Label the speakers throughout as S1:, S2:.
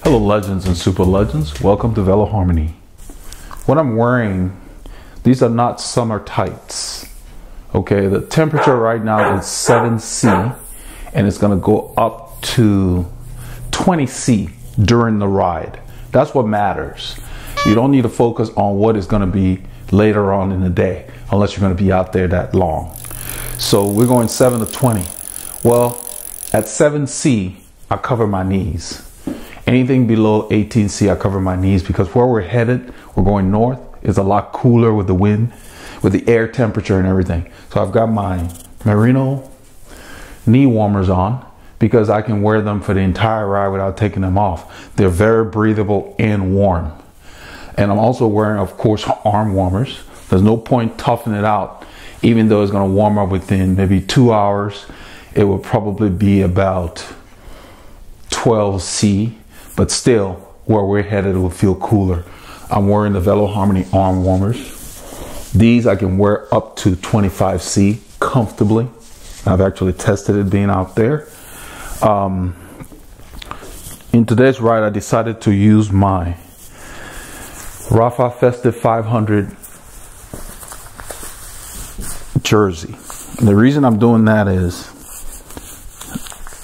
S1: Hello legends and super legends, welcome to Veloharmony. What I'm wearing, these are not summer tights. Okay, the temperature right now is 7°C and it's going to go up to 20°C during the ride. That's what matters. You don't need to focus on what is going to be later on in the day unless you're going to be out there that long. So we're going 7 to 20. Well, at 7°C, I cover my knees. Anything below 18°C, I cover my knees because where we're headed, we're going north, is a lot cooler with the wind, with the air temperature and everything. So I've got my merino knee warmers on because I can wear them for the entire ride without taking them off. They're very breathable and warm. And I'm also wearing, of course, arm warmers. There's no point toughing it out, even though it's going to warm up within maybe 2 hours. It will probably be about 12°C. But still, where we're headed, it will feel cooler. I'm wearing the Veloharmony arm warmers. These I can wear up to 25°C comfortably. I've actually tested it being out there. In today's ride, I decided to use my Rafa Festive 500 jersey. And the reason I'm doing that is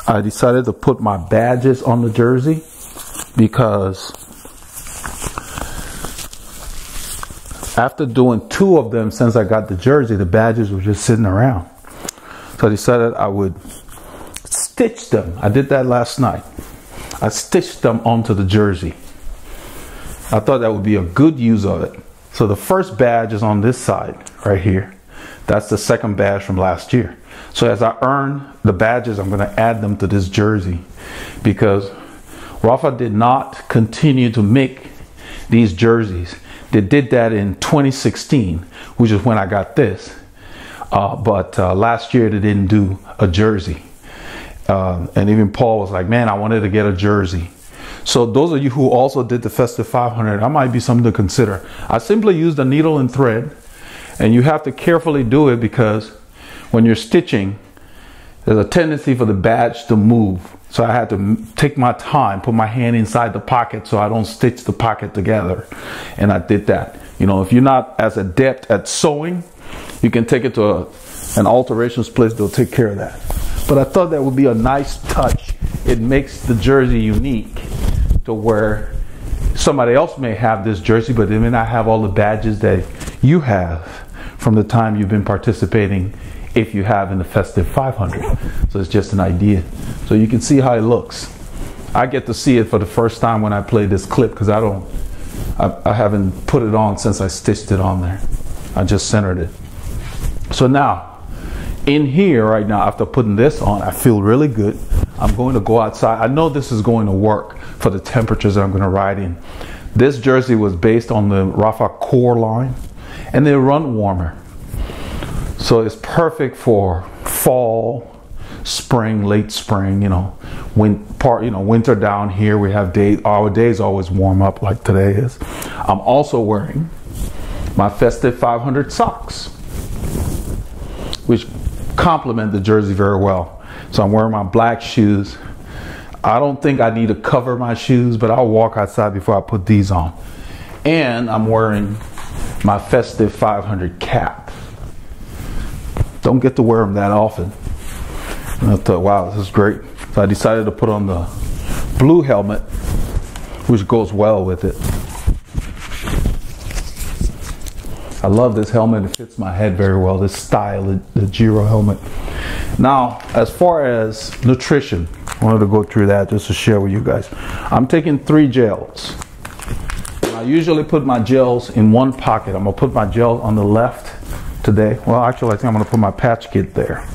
S1: I decided to put my badges on the jersey because after doing 2 of them since I got the jersey, the badges were just sitting around. So I decided I would stitch them. I did that last night. I stitched them onto the jersey. I thought that would be a good use of it. So the first badge is on this side right here. That's the second badge from last year. So as I earn the badges, I'm going to add them to this jersey because Rafa did not continue to make these jerseys. They did that in 2016, which is when I got this. But last year they didn't do a jersey. And even Paul was like, man, I wanted to get a jersey. So those of you who also did the Festive 500, that might be something to consider. I simply used a needle and thread, and you have to carefully do it because when you're stitching, there's a tendency for the badge to move. So I had to take my time, put my hand inside the pocket so I don't stitch the pocket together. And I did that. You know, if you're not as adept at sewing, you can take it to an alterations place. They'll take care of that. But I thought that would be a nice touch. It makes the jersey unique to where somebody else may have this jersey, but they may not have all the badges that you have from the time you've been participating, if you have in the Festive 500. So it's just an idea. So you can see how it looks. I get to see it for the first time when I play this clip because I haven't put it on since I stitched it on there. I just centered it. So now, in here right now, after putting this on, I feel really good. I'm going to go outside. I know this is going to work for the temperatures that I'm going to ride in. This jersey was based on the Rafa Core line, and they run warmer. So it's perfect for fall, spring, late spring, you know, winter down here. We have days, our days always warm up like today is. I'm also wearing my Festive 500 socks, which complement the jersey very well. So I'm wearing my black shoes. I don't think I need to cover my shoes, but I'll walk outside before I put these on. And I'm wearing my Festive 500 cap. Don't get to wear them that often. And I thought, wow, this is great. So I decided to put on the blue helmet, which goes well with it. I love this helmet. It fits my head very well, this style, the Giro helmet. Now, as far as nutrition, I wanted to go through that just to share with you guys. I'm taking 3 gels. I usually put my gels in one pocket. I'm going to put my gel on the left today. Well, actually, I think I'm going to put my patch kit there.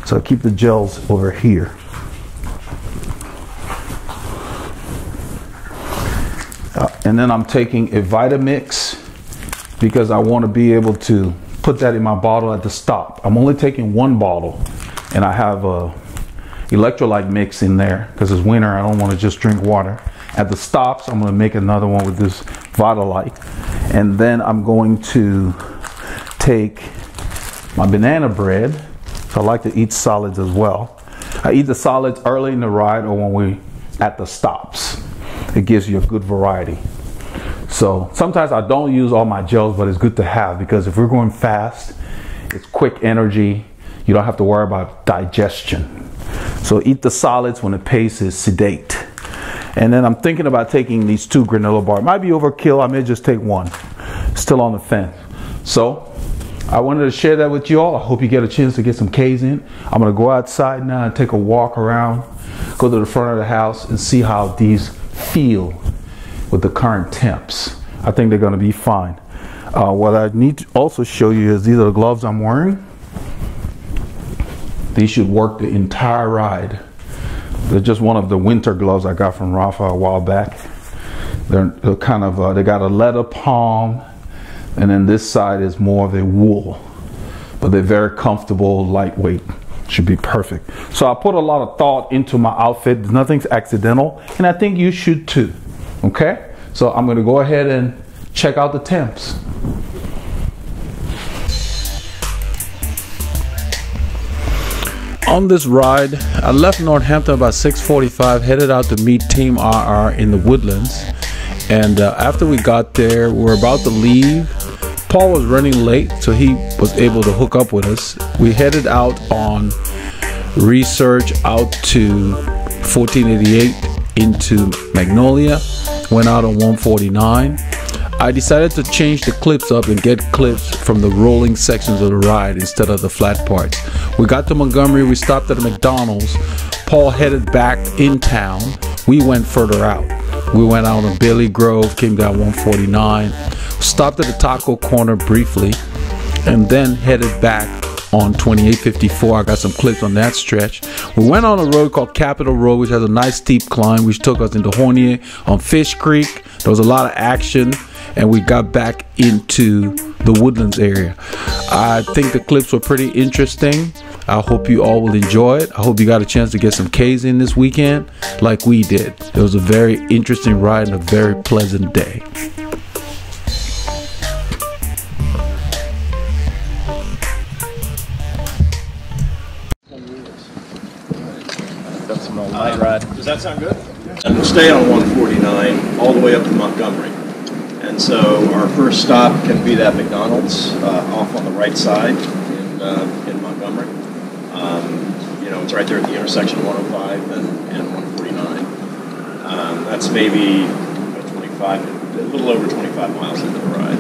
S1: So I'll keep the gels over here. And then I'm taking a Vitamix because I want to be able to put that in my bottle at the stop. I'm only taking 1 bottle, and I have a electrolyte mix in there because it's winter. I don't want to just drink water. At the stops, I'm going to make another one with this Vitalite. And then I'm going to take my banana bread. So I like to eat solids as well. I eat the solids early in the ride or when we at the stops. it gives you a good variety. So sometimes I don't use all my gels, but it's good to have, because if we're going fast, it's quick energy. You don't have to worry about digestion. So eat the solids when the pace is sedate. And then I'm thinking about taking these 2 granola bars. Might be overkill. I may just take 1. Still on the fence. So I wanted to share that with you all. I hope you get a chance to get some K's in. I'm going to go outside now and take a walk around, go to the front of the house and see how these feel with the current temps. I think they're going to be fine. What I need to also show you is these are the gloves I'm wearing. These should work the entire ride. They're just one of the winter gloves I got from Rafa a while back. They're kind of, they got a leather palm, and then this side is more of a wool. But they're very comfortable, lightweight. Should be perfect. So I put a lot of thought into my outfit. Nothing's accidental, and I think you should too. Okay? So I'm going to go ahead and check out the temps. On this ride, I left Northampton about 6:45, headed out to meet Team RR in the Woodlands. And after we got there, we were about to leave. Paul was running late, so he was able to hook up with us. We headed out on research out to 1488 into Magnolia, went out on 149. I decided to change the clips up and get clips from the rolling sections of the ride instead of the flat parts. We got to Montgomery, we stopped at a McDonald's. Paul headed back in town. We went further out. We went out on Bailey Grove, came down 149, stopped at the taco corner briefly, and then headed back on 2854. I got some clips on that stretch. We went on a road called Capitol Road, which has a nice steep climb, which took us into Hornier on Fish Creek. There was a lot of action, and we got back into the Woodlands area. I think the clips were pretty interesting. I hope you all will enjoy it. I hope you got a chance to get some K's in this weekend like we did. It was a very interesting ride and a very pleasant day.
S2: That's some old night ride.
S3: Does that sound good? And we'll stay on 149 all the way up to Montgomery. And so our first stop can be that McDonald's off on the right side in Montgomery. You know, it's right there at the intersection of 105 and 149. That's maybe 25, a little over 25 miles into the ride.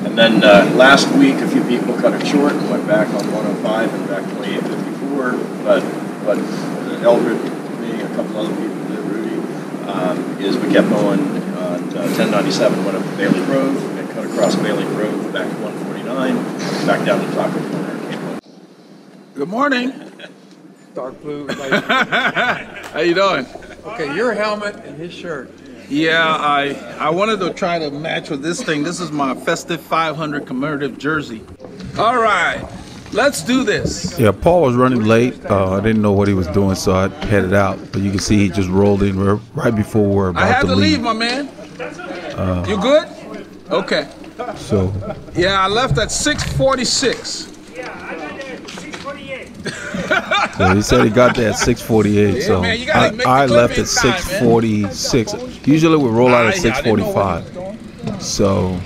S3: And then last week, a few people cut it short and went back on 105 and back 2854. But Eldred, me, a couple other people did, Rudy, is we kept going on 1097, went up to Bailey Grove, and cut across Bailey Grove back to 149, back down to Taco Corner, and came home.
S1: Good morning.
S4: Dark blue.
S1: How you doing?
S4: Okay, your helmet and his shirt.
S1: Yeah, I wanted to try to match with this thing. This is my festive 500 commemorative jersey. All right, let's do this. Yeah, Paul was running late. I didn't know what he was doing, so I headed out. But you can see he just rolled in right before we were about to leave.
S5: I had to leave, my man. You good? Okay.
S1: So.
S5: Yeah, I left at 6:46.
S6: Yeah, I got there at 6:48.
S1: So he said he got there at 6:48.
S5: Yeah,
S1: so
S5: man, you gotta make
S1: I
S5: the
S1: left
S5: clip
S1: at
S5: in time,
S1: 6:46. Usually we roll out at
S5: I didn't know what
S1: 6:45. So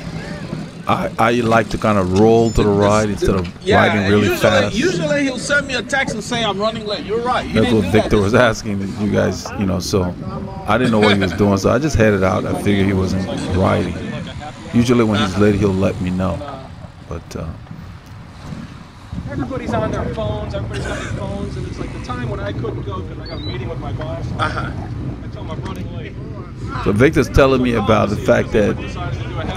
S1: I like to kind of roll to the ride instead of riding really fast.
S5: Usually he'll send me a text and say I'm running late. You're right.
S1: That's what Victor was asking you guys, you know, so I didn't know what he was doing, so I just headed out. I figured he wasn't riding. Usually when he's late, he'll let me know. But
S2: Everybody's on their phones, everybody's on their phones, and it's like the time when I couldn't go because I got a meeting with my boss. I tell him I'm running late.
S1: so Victor's telling me about the fact that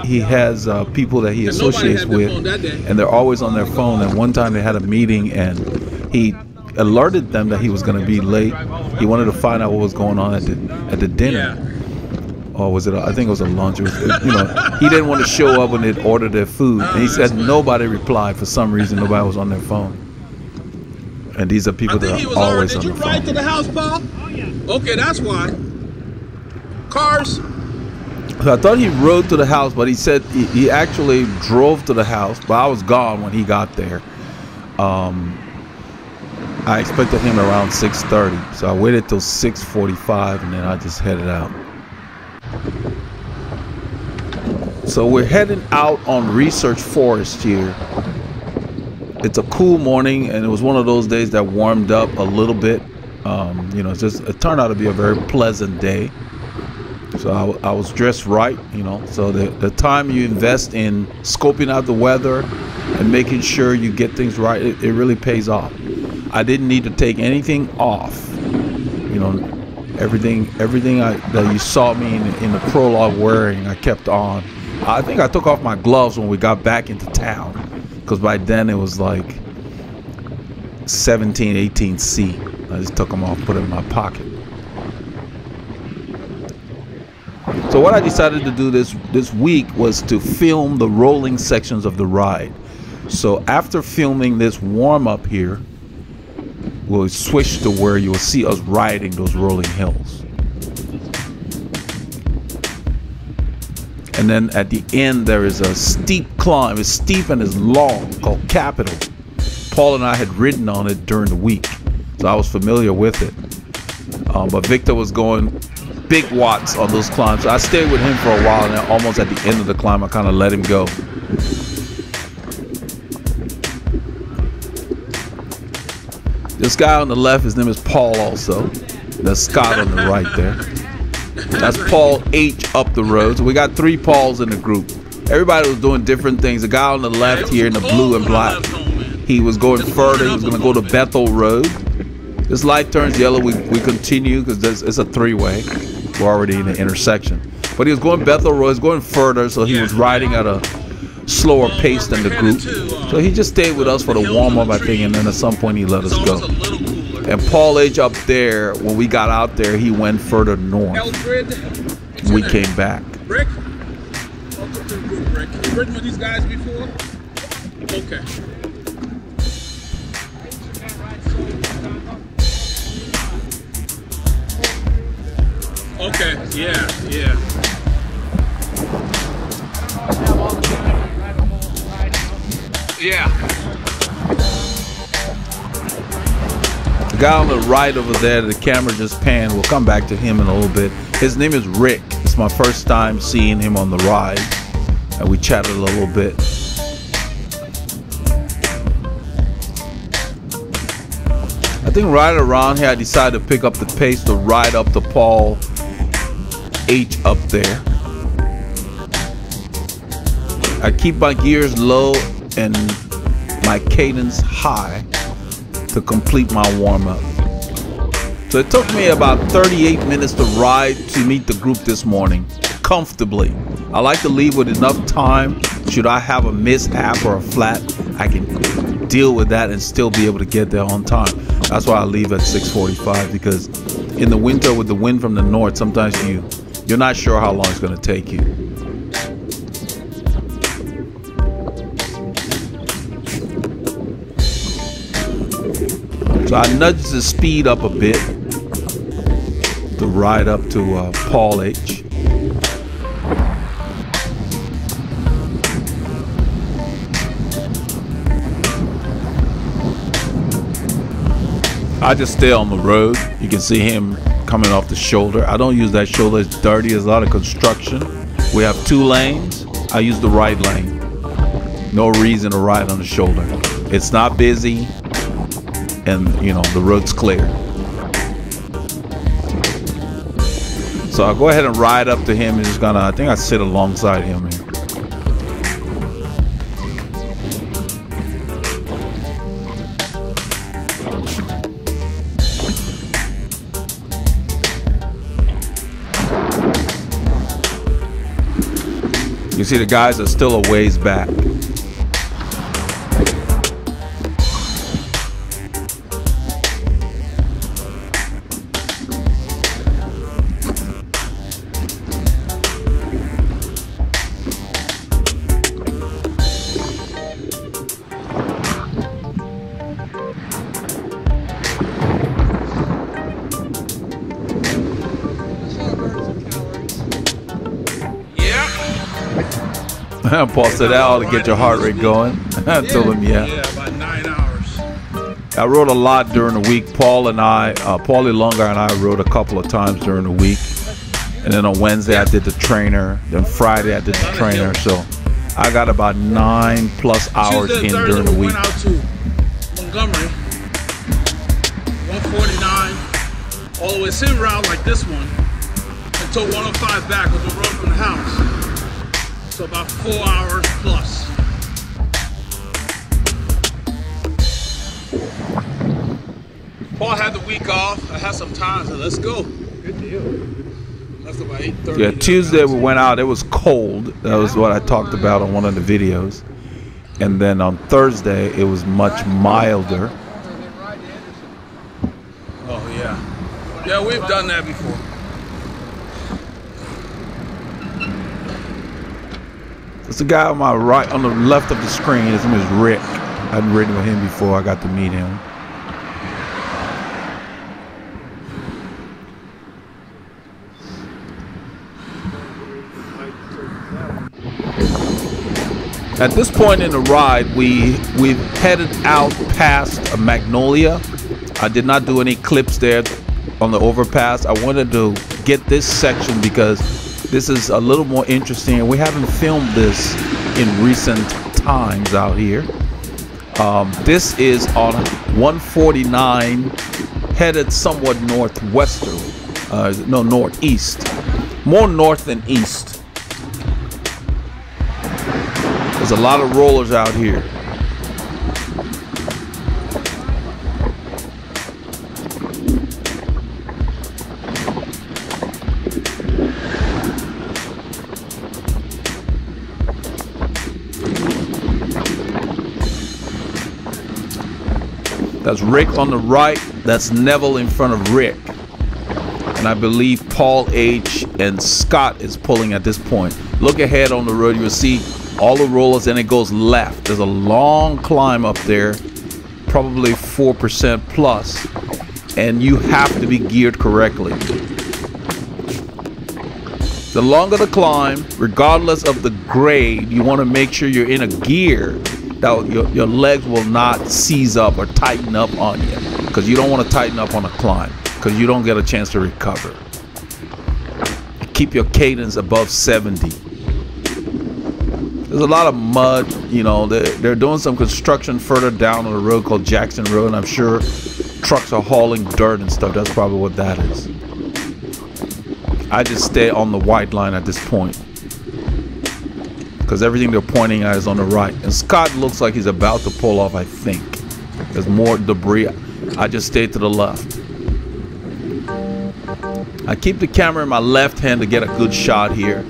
S1: he has people that he associates with, and they're always on their phone. And one time they had a meeting, and he alerted them that he was going to be late. He wanted to find out what was going on at the dinner. Or was it? I think it was a lunch. It was, you know, he didn't want to show up when they'd ordered their food, and he said nobody replied for some reason. Nobody was on their phone. And these are people that are always on their phone.
S5: Did you ride to the house, Paul?
S6: Oh, yeah.
S5: Okay, that's why. Cars.
S1: So I thought he rode to the house, but he said he actually drove to the house. But I was gone when he got there. I expected him around 6:30, so I waited till 6:45, and then I just headed out. So we're heading out on Research Forest here. It's a cool morning, and it was one of those days that warmed up a little bit. You know, it turned out to be a very pleasant day. So I was dressed right, you know. So the time you invest in scoping out the weather and making sure you get things right, it really pays off. I didn't need to take anything off. You know, everything that you saw me in the prologue wearing, I kept on. I think I took off my gloves when we got back into town, because by then it was like 17, 18 C. I just took them off, put them in my pocket. So what I decided to do this week was to film the rolling sections of the ride. So after filming this warm-up here, we'll switch to where you will see us riding those rolling hills. And then at the end there is a steep climb. It's steep and it's long, called Capitol. Paul and I had ridden on it during the week, so I was familiar with it. But Victor was going big watts on those climbs. So I stayed with him for a while, and then almost at the end of the climb I kind of let him go. This guy on the left, his name is Paul also. That's Scott on the right there. That's Paul H up the road. So we got 3 Pauls in the group. Everybody was doing different things. The guy on the left here in the blue and black, he was going further. He was going to go to Bethel Road. This light turns yellow. We continue because it's a 3-way. We're already in the intersection. But he was going Bethel Road. He was going further, so he was riding at a slower pace than the group. So he just stayed with us for the warm-up, I think, and then at some point he let us go. And Paul H up there, when we got out there, he went further north. We came back.
S5: Rick? Welcome to the group, Rick. You've ridden with these guys before? Okay. Okay, yeah. Yeah.
S1: The guy on the right over there, the camera just panned. We'll come back to him in a little bit. His name is Rick. It's my first time seeing him on the ride, and we chatted a little bit. I think right around here I decided to pick up the pace to ride up to Paul H up there. I keep my gears low and my cadence high to complete my warm-up. So it took me about 38 minutes to ride to meet the group this morning comfortably. I like to leave with enough time. Should I have a mishap or a flat, I can deal with that and still be able to get there on time. That's why I leave at 6:45, because in the winter with the wind from the north, sometimes you're not sure how long it's going to take you. So I nudged the speed up a bit to ride up to Paul H. I just stay on the road. You can see him coming off the shoulder. I don't use that shoulder. It's dirty. There's a lot of construction. We have 2 lanes. I use the right lane. No reason to ride on the shoulder. It's not busy, and you know the road's clear. So I'll go ahead and ride up to him, and just gonna, I think I sit alongside him here. You see the guys are still a ways back. Paul said that ought to get your heart rate going. I told him, yeah.
S5: Yeah, about 9 hours.
S1: I rode a lot during the week. Paul and I, Paulie Longer and I rode a couple of times during the week. And then on Wednesday I did the trainer. Then Friday I did the trainer. So I got about 9+ hours
S5: Tuesday
S1: in
S5: and
S1: during the
S5: Thursday, we
S1: week.
S5: went out to Montgomery, 149, all the way, same route like this one, and took 105 back with the road from the house. So about 4 hours plus. Paul had the week off. I had some time, so let's go. Good deal. Left about 8:30.
S1: Yeah, Tuesday we went out. It was cold. That was what I talked about on one of the videos. And then on Thursday it was much milder.
S5: Oh yeah. Yeah, we've done that before.
S1: It's the guy on my right, on the left of the screen. His name is Rick. I hadn't ridden with him before. I got to meet him. At this point in the ride, we've headed out past Magnolia. I did not do any clips there on the overpass. I wanted to get this section because this is a little more interesting. We haven't filmed this in recent times out here. This is on 149, headed somewhat northwesterly. No, northeast. More north than east. There's a lot of rollers out here. That's Rick on the right. That's Neville in front of Rick. And I believe Paul H. and Scott is pulling at this point. Look ahead on the road. You'll see all the rollers, and it goes left. There's a long climb up there, probably 4% plus, and you have to be geared correctly. The longer the climb, regardless of the grade, you want to make sure you're in a gear that your legs will not seize up or tighten up on you, because you don't want to tighten up on a climb, because you don't get a chance to recover. Keep your cadence above 70. There's a lot of mud, you know. They're doing some construction further down on the road called Jackson Road, and I'm sure trucks are hauling dirt and stuff. That's probably what that is. I just stay on the white line at this point because everything they're pointing at is on the right. And Scott looks like he's about to pull off, I think. There's more debris. I just stay to the left. I keep the camera in my left hand to get a good shot here.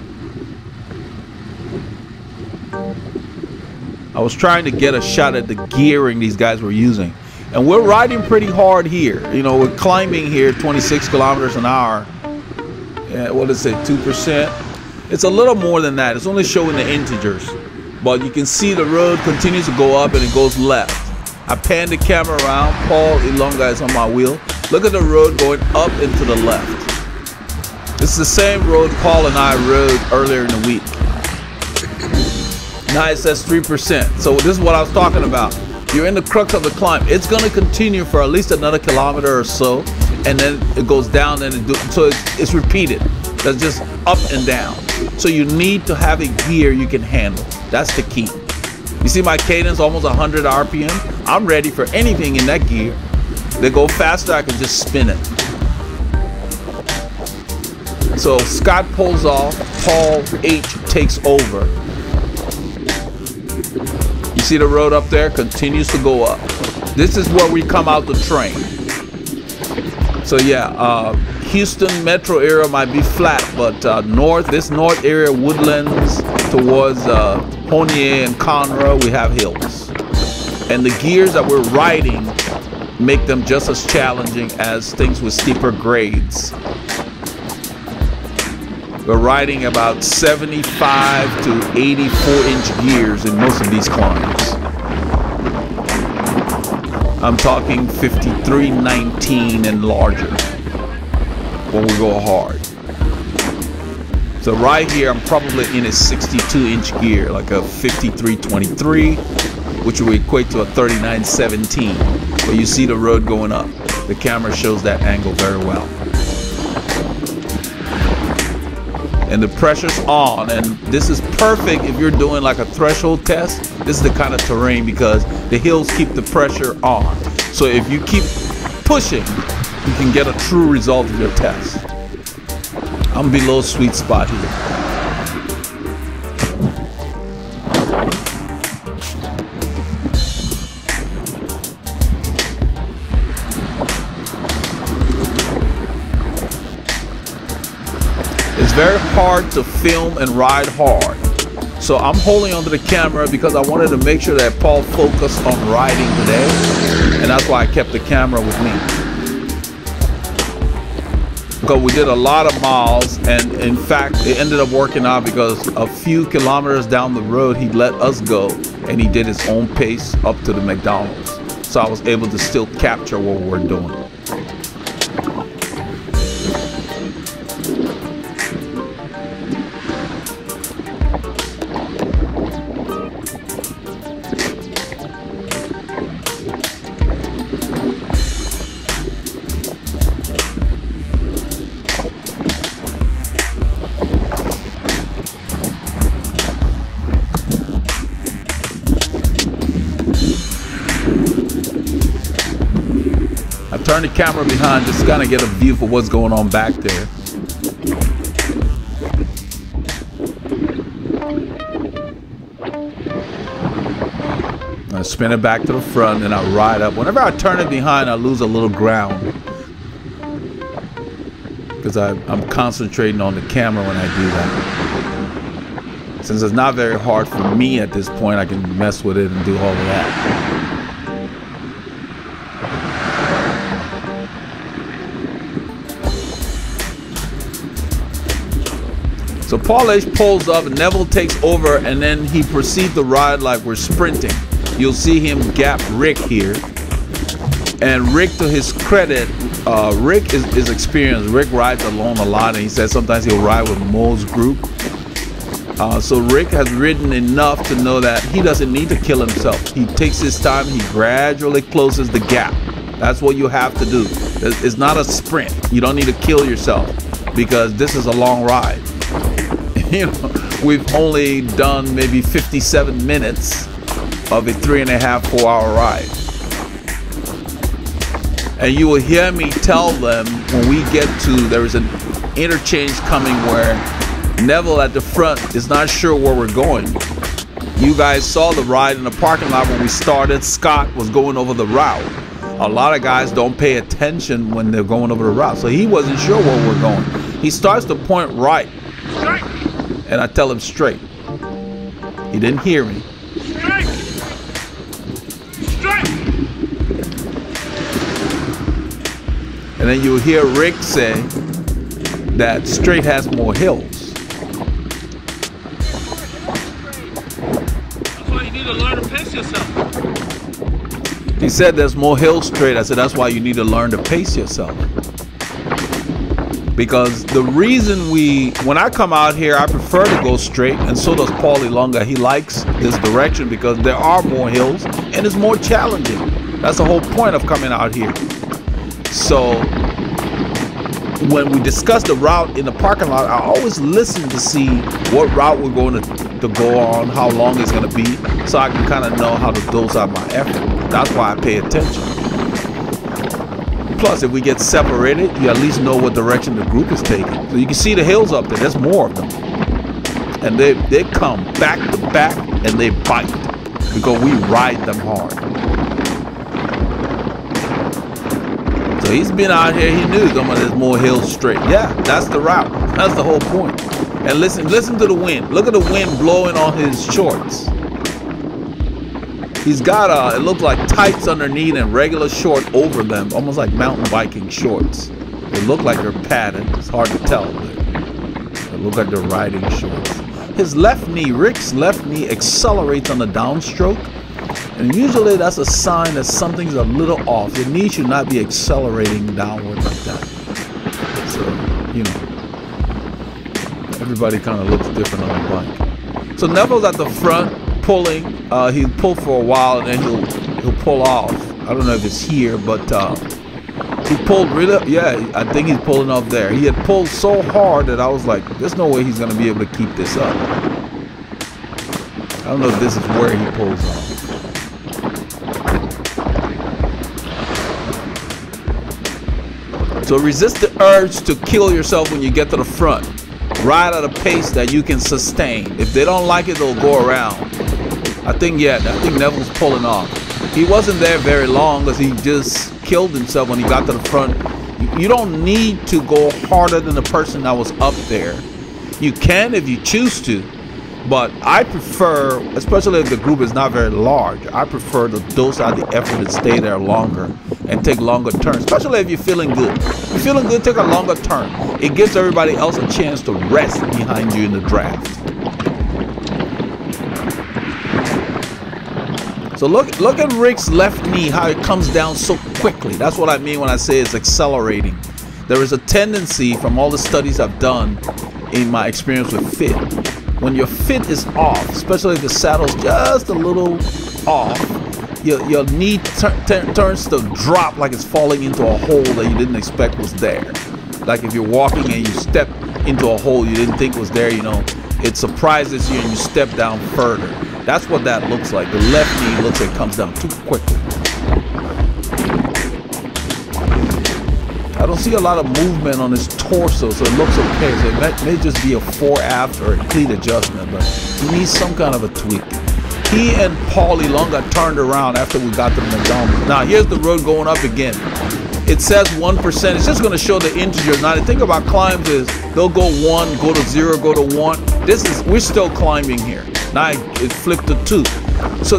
S1: I was trying to get a shot at the gearing these guys were using. And we're riding pretty hard here. You know, we're climbing here 26 kilometers an hour. Yeah, what is it, 2%? It's a little more than that. It's only showing the integers. But you can see the road continues to go up and it goes left. I pan the camera around. Paul Ilonga is on my wheel. Look at the road going up and to the left. This is the same road Paul and I rode earlier in the week. Now it says 3%. So this is what I was talking about. You're in the crux of the climb. It's going to continue for at least another kilometer or so, and then it goes down, and so it's repeated. That's just up and down. So you need to have a gear you can handle. That's the key. You see my cadence, almost 100 RPM. I'm ready for anything in that gear. They go faster, I can just spin it. So Scott pulls off, Paul H takes over. You see the road up there continues to go up. This is where we come out to train. So yeah, Houston metro area might be flat, but this north area, Woodlands towards Honier and Conroe, we have hills. And the gears that we're riding make them just as challenging as things with steeper grades. We're riding about 75 to 84-inch gears in most of these climbs. I'm talking 53-19 and larger when we go hard. So right here, I'm probably in a 62-inch gear, like a 53-23, which will equate to a 39-17. But you see the road going up. The camera shows that angle very well.
S7: and the pressure's on, and this is perfect if you're doing like a threshold test. This is the kind of terrain because the hills keep the pressure on. So if you keep pushing, you can get a true result of your test. I'm below sweet spot here. It's very hard to film and ride hard. So I'm holding onto the camera because I wanted to make sure that Paul focused on riding today. And that's why I kept the camera with me. Because we did a lot of miles, and in fact, it ended up working out because a few kilometers down the road, he let us go and he did his own pace up to the McDonald's. So I was able to still capture what we're doing. Turn the camera behind just to kind of get a view for what's going on back there. I spin it back to the front and I ride up. Whenever I turn it behind, I lose a little ground because I'm concentrating on the camera when I do that. Since it's not very hard for me at this point, I can mess with it and do all of that. So Paul H pulls up, Neville takes over, and then he proceeds to ride like we're sprinting. You'll see him gap Rick here. And Rick, to his credit, Rick is experienced. Rick rides alone a lot, and he says sometimes he'll ride with Mo's group. So Rick has ridden enough to know that he doesn't need to kill himself. He takes his time, he gradually closes the gap. That's what you have to do. It's not a sprint. You don't need to kill yourself because this is a long ride. You know, we've only done maybe 57 minutes of a 3.5–4 hour ride. And you will hear me tell them when we get to, there is an interchange coming where Neville at the front is not sure where we're going. You guys saw the ride in the parking lot when we started. Scott was going over the route. A lot of guys don't pay attention when they're going over the route. So he wasn't sure where we're going. He starts to point right. And I tell him straight. He didn't hear me.
S5: Straight! Straight!
S7: And then you'll hear Rick say that straight has more hills.
S5: That's why you need to learn to pace yourself.
S7: He said there's more hills straight. I said that's why you need to learn to pace yourself. Because the reason when I come out here, I prefer to go straight, and so does Paulie Lunga. He likes this direction because there are more hills and it's more challenging. That's the whole point of coming out here. So when we discuss the route in the parking lot, I always listen to see what route we're going to go on, how long it's going to be, so I can kind of know how to dose out my effort. That's why I pay attention. Plus, if we get separated, you at least know what direction the group is taking. So you can see the hills up there. There's more of them. And they come back to back and they bite because we ride them hard. So he's been out here. He knew there's more hills straight. Yeah, that's the route. That's the whole point. And listen to the wind. Look at the wind blowing on his shorts. He's got it looks like tights underneath and regular short over them, almost like mountain biking shorts. They look like they're padded. It's hard to tell, but they look like they're riding shorts. His left knee, Rick's left knee, accelerates on the downstroke, and usually that's a sign that something's a little off. Your knee should not be accelerating downward like that. So, you know, everybody kind of looks different on the bike. So Neville's at the front, pulling. He'll pull for a while and then he'll pull off. I don't know if it's here, but He pulled really, yeah, I think he's pulling off there. He had pulled so hard that I was like, there's no way he's going to be able to keep this up. I don't know if this is where he pulls off. So resist the urge to kill yourself when you get to the front. Ride at a pace that you can sustain. If they don't like it, they'll go around. I think Neville's pulling off. He wasn't there very long because he just killed himself when he got to the front. You don't need to go harder than the person that was up there. You can if you choose to, but I prefer, especially if the group is not very large, I prefer to dose out the effort and stay there longer and take longer turns, especially if you're feeling good. If you're feeling good, take a longer turn. It gives everybody else a chance to rest behind you in the draft. So look at Rick's left knee, how it comes down so quickly. That's what I mean when I say it's accelerating. There is a tendency from all the studies I've done in my experience with fit. When your fit is off, especially if the saddle's just a little off, your knee turns to drop like it's falling into a hole that you didn't expect was there. Like if you're walking and you step into a hole you didn't think was there, you know, it surprises you and you step down further. That's what that looks like. The left knee looks like it comes down too quickly. I don't see a lot of movement on his torso, so it looks okay. So it may just be a fore-aft or a cleat adjustment, but he needs some kind of a tweak. He and Paulie Long got turned around after we got to McDonald's. Now here's the road going up again. It says 1%. It's just going to show the integers. Now the thing about climbs is they'll go 1, go to 0, go to 1. We're still climbing here. Now it flipped to 2. So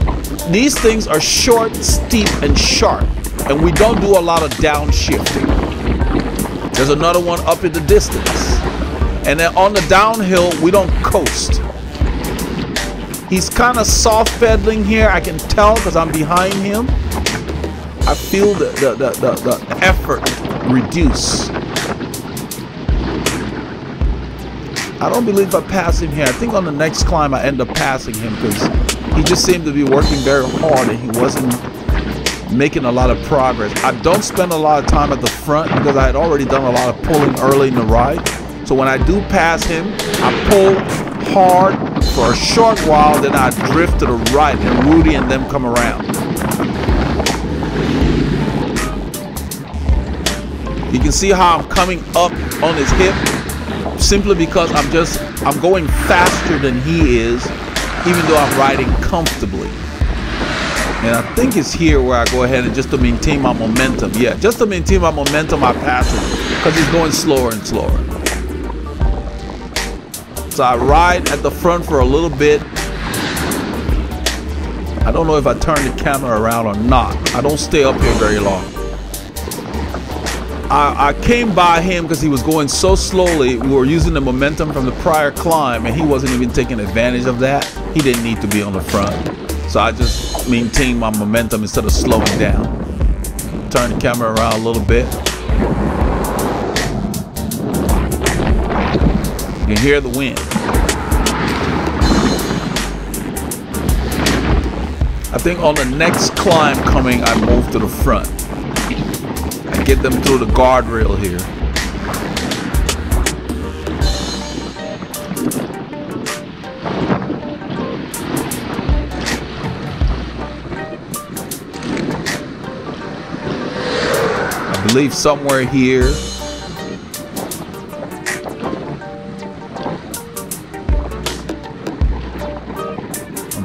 S7: these things are short, steep, and sharp, and we don't do a lot of downshifting. There's another one up in the distance, and then on the downhill we don't coast. He's kind of soft pedaling here. I can tell because I'm behind him. I feel the effort reduce. I don't believe I pass him here. I think on the next climb I end up passing him because he just seemed to be working very hard and he wasn't making a lot of progress. I don't spend a lot of time at the front because I had already done a lot of pulling early in the ride. So when I do pass him, I pull hard for a short while, then I drift to the right and Rudy and them come around. You can see how I'm coming up on his hip simply because I'm going faster than he is, even though I'm riding comfortably. And I think it's here where I go ahead and just to maintain my momentum. Yeah, just to maintain my momentum, I pass him because he's going slower and slower. So I ride at the front for a little bit. I don't know if I turn the camera around or not. I don't stay up here very long. I came by him because he was going so slowly. We were using the momentum from the prior climb and he wasn't even taking advantage of that. He didn't need to be on the front. So I just maintained my momentum instead of slowing down. Turn the camera around a little bit. You can hear the wind. I think on the next climb coming, I move to the front. I get them through the guardrail here. I believe somewhere here.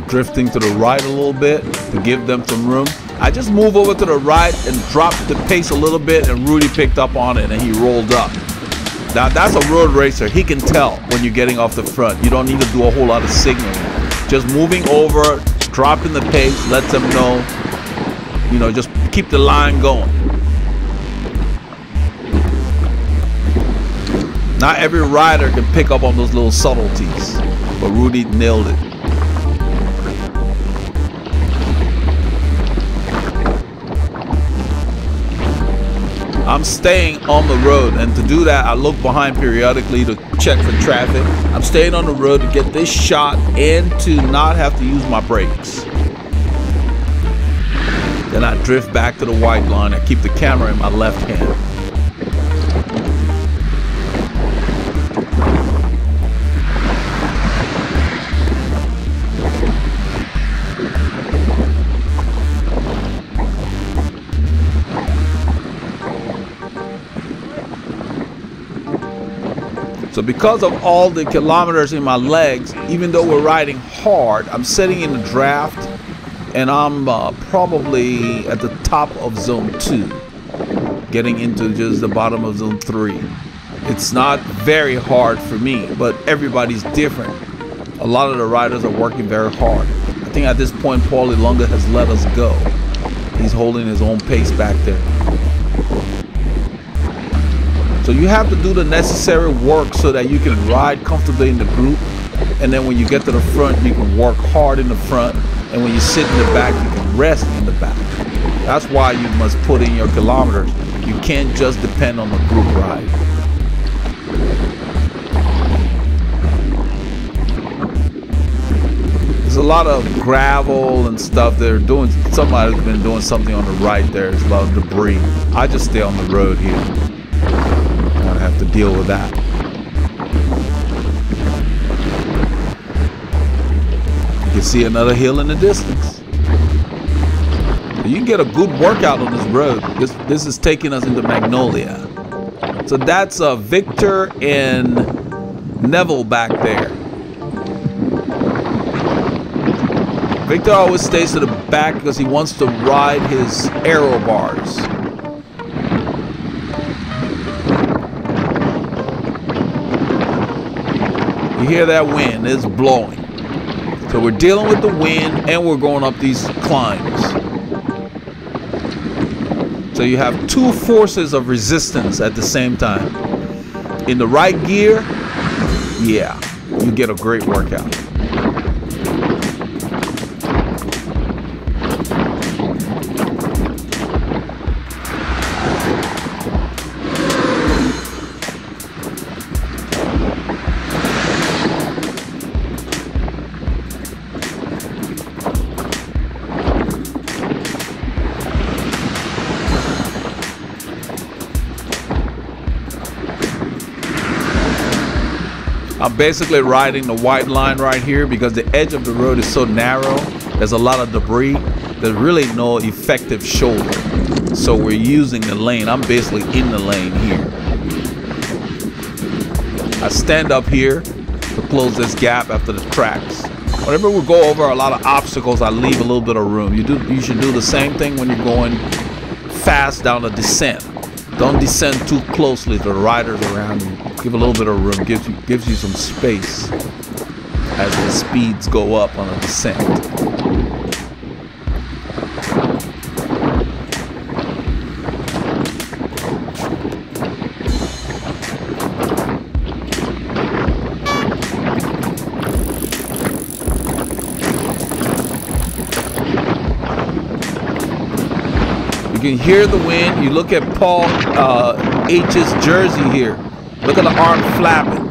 S7: Drifting to the right a little bit to give them some room. I just move over to the right and drop the pace a little bit and Rudy picked up on it and he rolled up. Now that's a road racer. He can tell when you're getting off the front. You don't need to do a whole lot of signaling. Just moving over, dropping the pace, lets them know, you know, just keep the line going. Not every rider can pick up on those little subtleties, but Rudy nailed it. I'm staying on the road, and to do that I look behind periodically to check for traffic. I'm staying on the road to get this shot and to not have to use my brakes. Then I drift back to the white line. I keep the camera in my left hand. So because of all the kilometers in my legs, even though we're riding hard, I'm sitting in the draft and I'm probably at the top of zone 2, getting into just the bottom of zone 3. It's not very hard for me, but everybody's different. A lot of the riders are working very hard. I think at this point, Paulie Lunga has let us go. He's holding his own pace back there. So you have to do the necessary work so that you can ride comfortably in the group. And then when you get to the front, you can work hard in the front. And when you sit in the back, you can rest in the back. That's why you must put in your kilometers. You can't just depend on the group ride. There's a lot of gravel and stuff. They're doing, somebody's been doing something on the right there. There's a lot of debris. I just stay on the road here. I have to deal with that. You can see another hill in the distance. You can get a good workout on this road. This is taking us into Magnolia. So that's Victor and Neville back there. Victor always stays to the back because he wants to ride his aero bars. You hear that wind, it's blowing. So we're dealing with the wind and we're going up these climbs. So you have two forces of resistance at the same time. In the right gear, yeah, you get a great workout. I'm basically riding the white line right here because the edge of the road is so narrow. There's a lot of debris. There's really no effective shoulder. So we're using the lane. I'm basically in the lane here. I stand up here to close this gap after the tracks. Whenever we go over a lot of obstacles, I leave a little bit of room. You should do the same thing when you're going fast down a descent. Don't descend too closely to the riders around you. Give a little bit of room, gives you some space as the speeds go up on a descent. You can hear the wind. You look at Paul H's jersey here. Look at the arm flapping.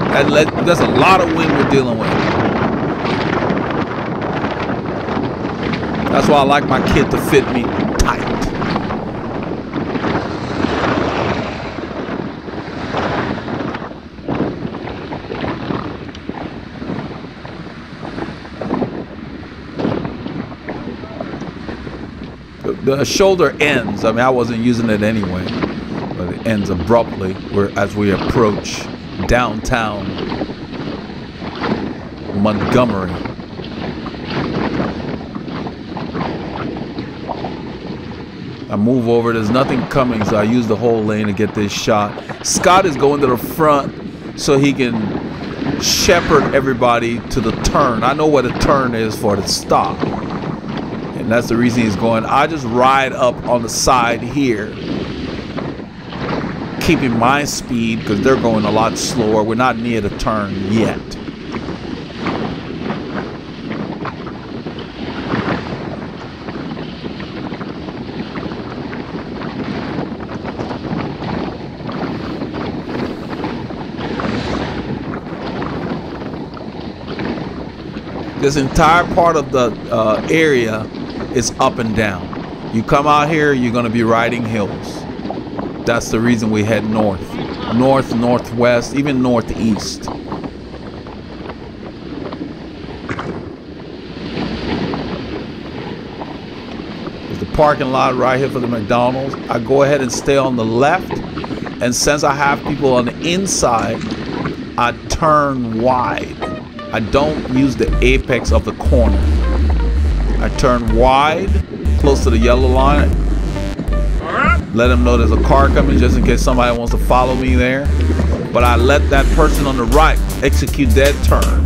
S7: There's a lot of wind we're dealing with. That's why I like my kit to fit me tight. The shoulder ends. I mean, I wasn't using it anyway. But it ends abruptly as we approach downtown Montgomery. I move over, there's nothing coming, so I use the whole lane to get this shot. Scott is going to the front so he can shepherd everybody to the turn. I know what a turn is for the stop. And that's the reason he's going. I just ride up on the side here, keeping my speed because they're going a lot slower. We're not near the turn yet. This entire part of the area is up and down. You come out here, you're going to be riding hills. That's the reason we head north. North, northwest, even northeast. There's the parking lot right here for the McDonald's. I go ahead and stay on the left. And since I have people on the inside, I turn wide. I don't use the apex of the corner. I turn wide, close to the yellow line. Let them know there's a car coming just in case somebody wants to follow me there. But I let that person on the right execute that turn.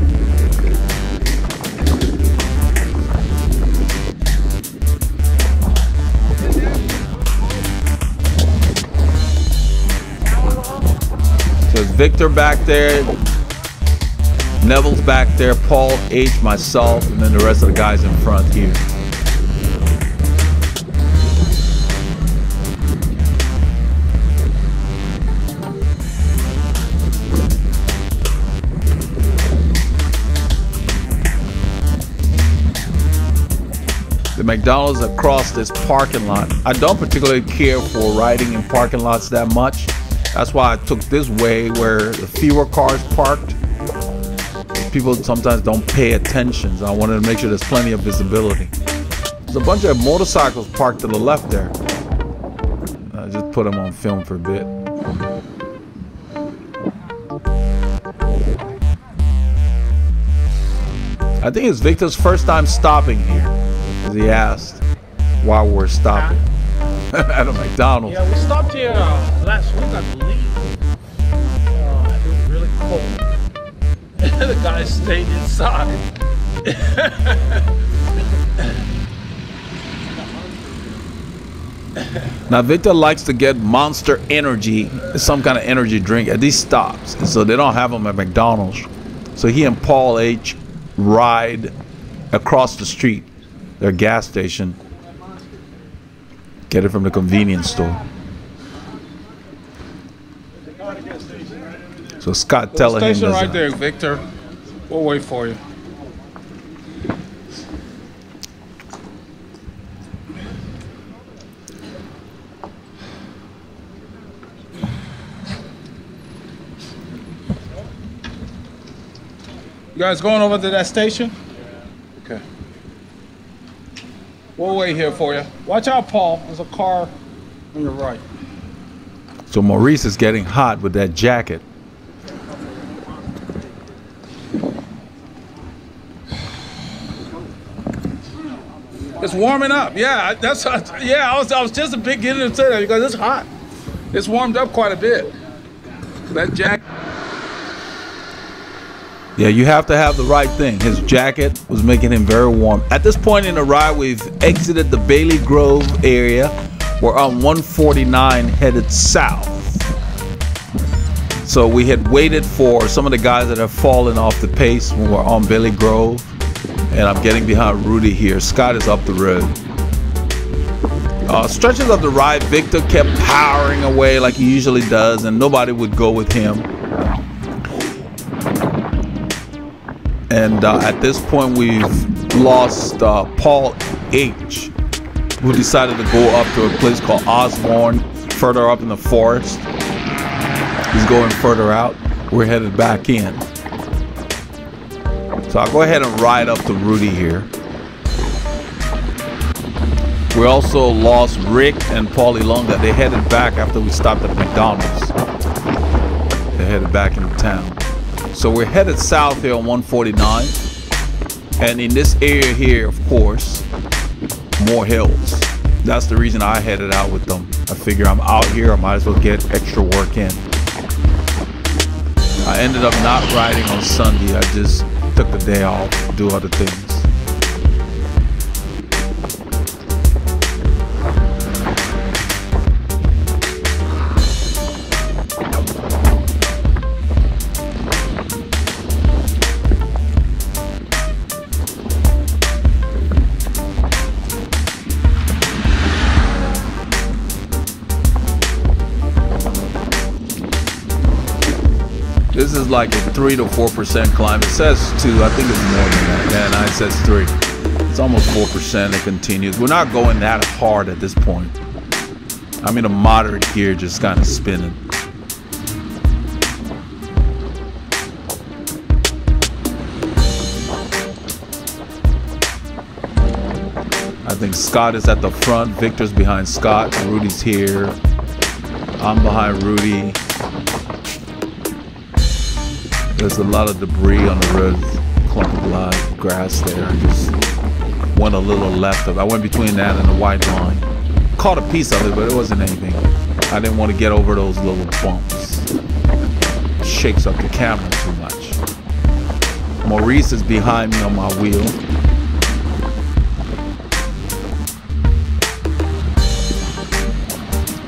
S7: So there's Victor back there. Neville's back there, Paul H, myself, and then the rest of the guys in front here. The McDonald's across this parking lot. I don't particularly care for riding in parking lots that much. That's why I took this way where the fewer cars parked. People sometimes don't pay attention, so I wanted to make sure there's plenty of visibility. There's a bunch of motorcycles parked to the left there. I just put them on film for a bit. I think it's Victor's first time stopping here, as he asked why we're stopping at a McDonald's.
S2: Yeah, we stopped here last week, I believe. It was really cold. The guy stayed inside.
S7: Now Victor likes to get Monster Energy, some kind of energy drink at these stops, and so they don't have them at McDonald's. So he and Paul H ride across the street, their gas station, get it from the convenience store. So Scott telling him
S5: Station right there, Victor. We'll wait for you. You guys going over to that station? Okay. We'll wait here for you. Watch out, Paul. There's a car on your right.
S7: So Maurice is getting hot with that jacket.
S5: It's warming up. Yeah, that's yeah. I was just beginning to say that because it's hot. It's warmed up quite a bit. That jacket.
S7: Yeah, you have to have the right thing. His jacket was making him very warm. At this point in the ride, we've exited the Bailey Grove area. We're on 149 headed south. So we had waited for some of the guys that have fallen off the pace when we're on Bailey Grove. And I'm getting behind Rudy here. Scott is up the road. Stretches of the ride, Victor kept powering away like he usually does, and nobody would go with him. And at this point, we've lost Paul H, who decided to go up to a place called Osborne, further up in the forest. He's going further out. We're headed back in. So I'll go ahead and ride up to Rudy here. We also lost Rick and Paulie Lunga. They headed back after we stopped at McDonald's. They headed back into town. So we're headed south here on 149. And in this area here, of course, more hills. That's the reason I headed out with them. I figure I'm out here, I might as well get extra work in. I ended up not riding on Sunday. I just took the day off to do other things. This is like a 3 to 4% climb. It says 2. I think it's more than that. Yeah, no, it says 3. almost 4%. It continues. We're not going that hard at this point. I'm in a moderate gear, just kind of spinning. I think Scott is at the front. Victor's behind Scott. Rudy's here. I'm behind Rudy. There's a lot of debris on the road. Clump of grass there. I just went a little left of it. I went between that and the white line. Caught a piece of it, but it wasn't anything. I didn't want to get over those little bumps. It shakes up the camera too much. Maurice is behind me on my wheel.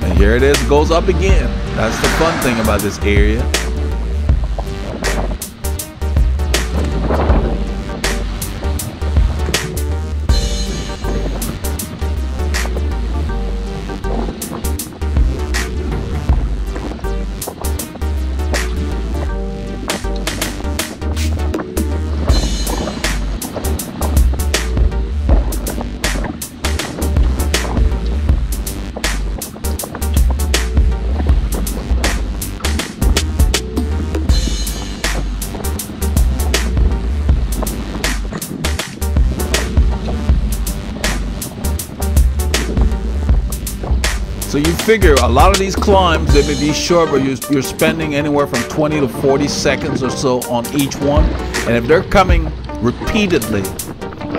S7: And here it is, it goes up again. That's the fun thing about this area. So you figure a lot of these climbs, they may be short, but you're spending anywhere from 20 to 40 seconds or so on each one. And if they're coming repeatedly,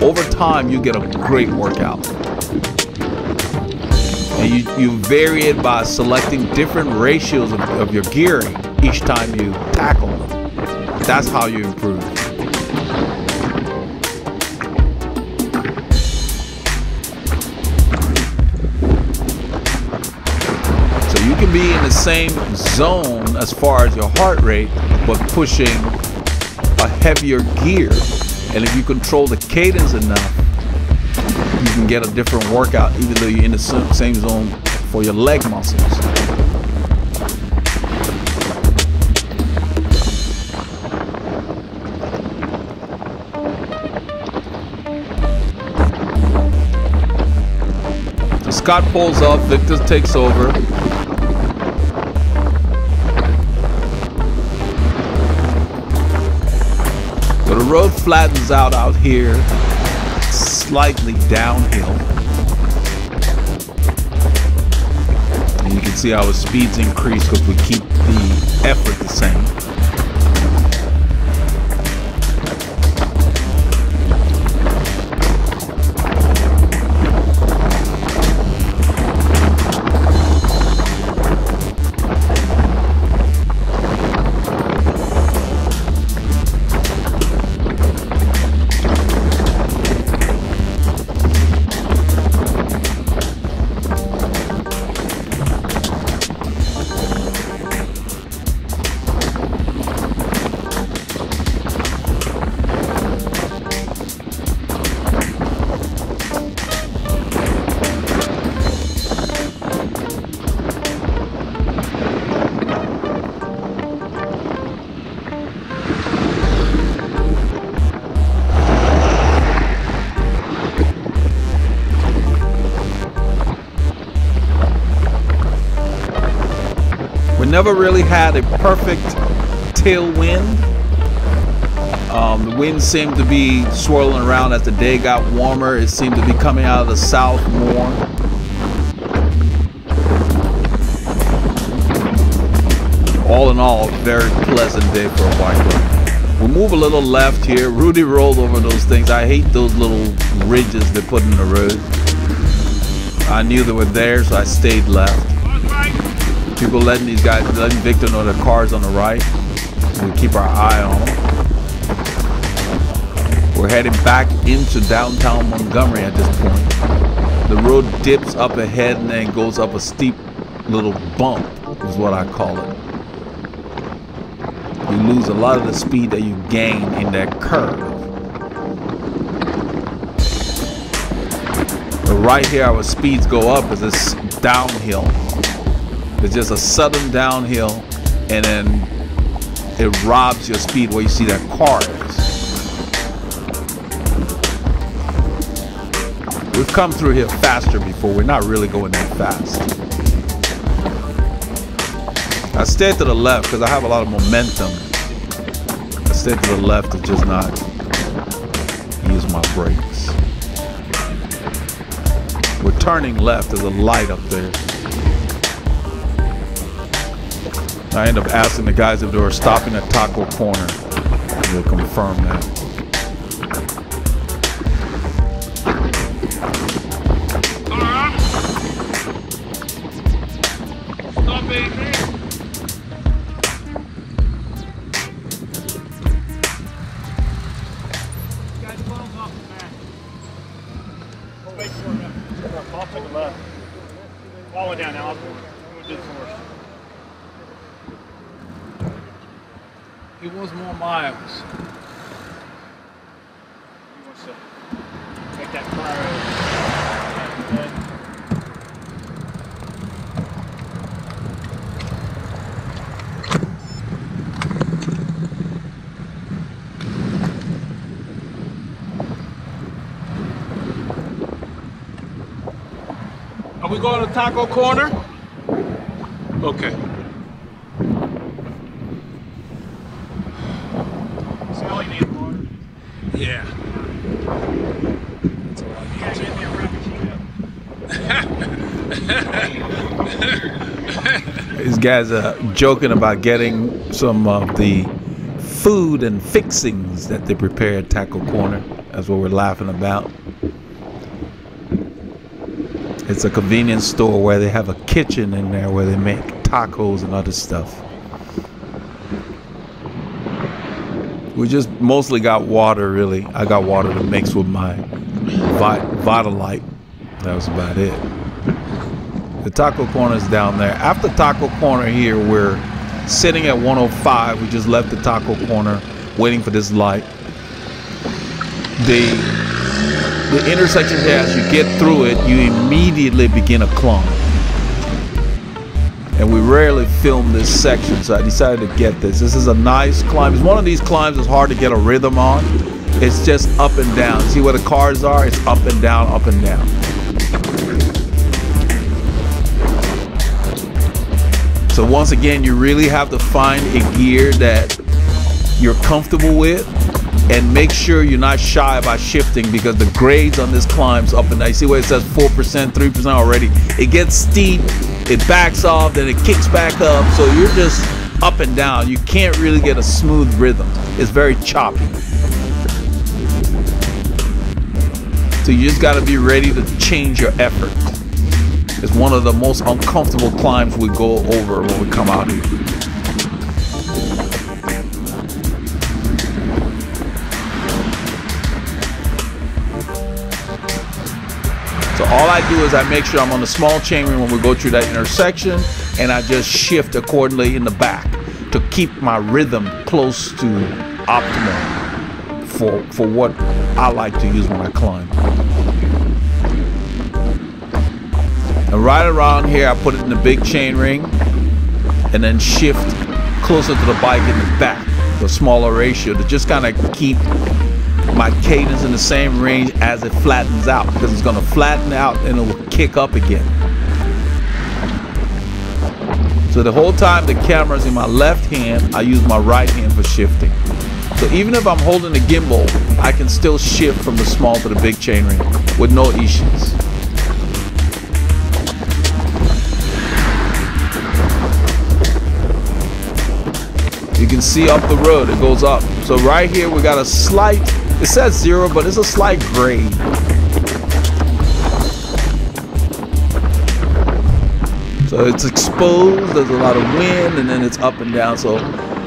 S7: over time, you get a great workout. And you vary it by selecting different ratios of your gearing each time you tackle them. That's how you improve. You can be in the same zone as far as your heart rate, but pushing a heavier gear. And if you control the cadence enough, you can get a different workout, even though you're in the same zone for your leg muscles. So Scott pulls up, Victor takes over. So the road flattens out here, slightly downhill. And you can see how our speeds increase because we keep the effort the same. Never really had a perfect tailwind. The wind seemed to be swirling around as the day got warmer. It seemed to be coming out of the south more. All in all, a very pleasant day for a bike ride. We'll move a little left here. Rudy rolled over those things. I hate those little ridges they put in the road. I knew they were there, so I stayed left. People letting Victor know the car's on the right. We keep our eye on them. We're heading back into downtown Montgomery at this point. The road dips up ahead and then goes up a steep little bump, is what I call it. You lose a lot of the speed that you gain in that curve. But right here, our speeds go up as it's downhill. It's just a sudden downhill, and then it robs your speed where you see that car is. We've come through here faster before. We're not really going that fast. I stay to the left because I have a lot of momentum. I stay to the left to just not use my brakes. We're turning left. There's a light up there. I end up asking the guys if they were stopping at Taco Corner. And they confirm that.
S5: Stop it.
S6: Guys, close off the back. Wait for it. I'll take a left. Follow it down now. I'm going to do the force.
S5: He wants more miles.
S6: He wants to make that car.
S5: Are we going to Taco Corner? Okay.
S6: See all you need water.
S5: Yeah.
S6: You gotta get me a Frappuccino.
S7: These guys are joking about getting some of the food and fixings that they prepare at Taco Corner. That's what we're laughing about. It's a convenience store where they have a kitchen in there where they make tacos and other stuff. We just mostly got water, really. I got water to mix with my Vitalite. That was about it. The Taco Corner is down there. After Taco Corner here, we're sitting at 105. We just left the Taco Corner waiting for this light. The intersection here, as you get through it, you immediately begin a climb. And we rarely film this section, so I decided to get this. This is a nice climb. It's one of these climbs that's hard to get a rhythm on. It's just up and down. See where the cars are? It's up and down, up and down. So once again, you really have to find a gear that you're comfortable with. And make sure you're not shy about shifting because the grades on this climb's up and down. You see where it says 4%, 3% already? It gets steep, it backs off, then it kicks back up. So you're just up and down. You can't really get a smooth rhythm. It's very choppy. So you just got to be ready to change your effort. It's one of the most uncomfortable climbs we go over when we come out here. So all I do is I make sure I'm on the small chainring when we go through that intersection, and I just shift accordingly in the back to keep my rhythm close to optimal for what I like to use when I climb. And right around here, I put it in the big chainring and then shift closer to the bike in the back, the smaller ratio, to just kind of keep my cadence in the same range as it flattens out, because it's going to flatten out and it will kick up again. So the whole time the camera's in my left hand, I use my right hand for shifting. So even if I'm holding the gimbal, I can still shift from the small to the big chainring with no issues. You can see up the road, it goes up. So right here we got a slight, it says 0, but it's a slight grade. So it's exposed, there's a lot of wind, and then it's up and down. So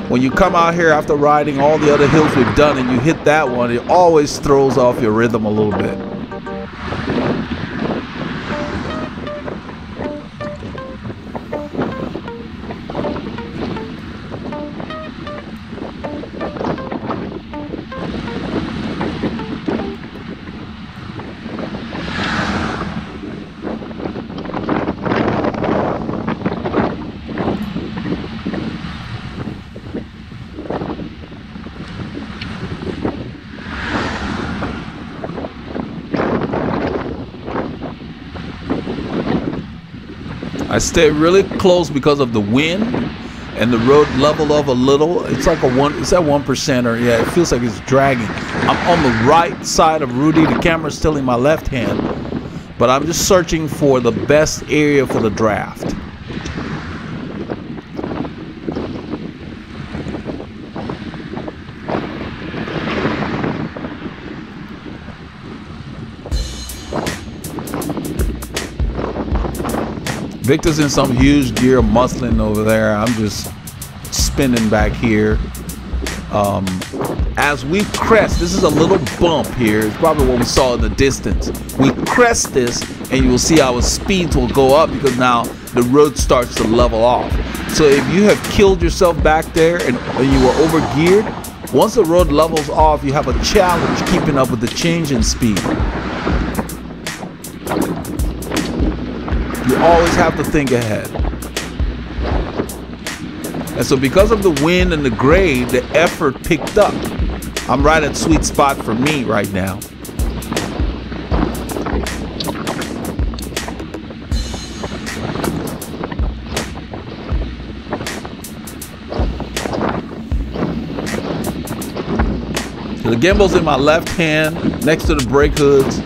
S7: when you come out here after riding all the other hills we've done and you hit that one, it always throws off your rhythm a little bit. I stay really close because of the wind, and the road leveled off a little. It's like it's at 1%, or yeah, it feels like it's dragging. I'm on the right side of Rudy. The camera's still in my left hand, but I'm just searching for the best area for the draft. Victor's in some huge gear muscling over there. I'm just spinning back here. As we crest, this is a little bump here. It's probably what we saw in the distance. We crest this, and you will see our speeds will go up because now the road starts to level off. So if you have killed yourself back there and you were over geared, once the road levels off, you have a challenge keeping up with the change in speed. You always have to think ahead. And so because of the wind and the grade, the effort picked up. I'm right at sweet spot for me right now. So the gimbal's in my left hand next to the brake hoods.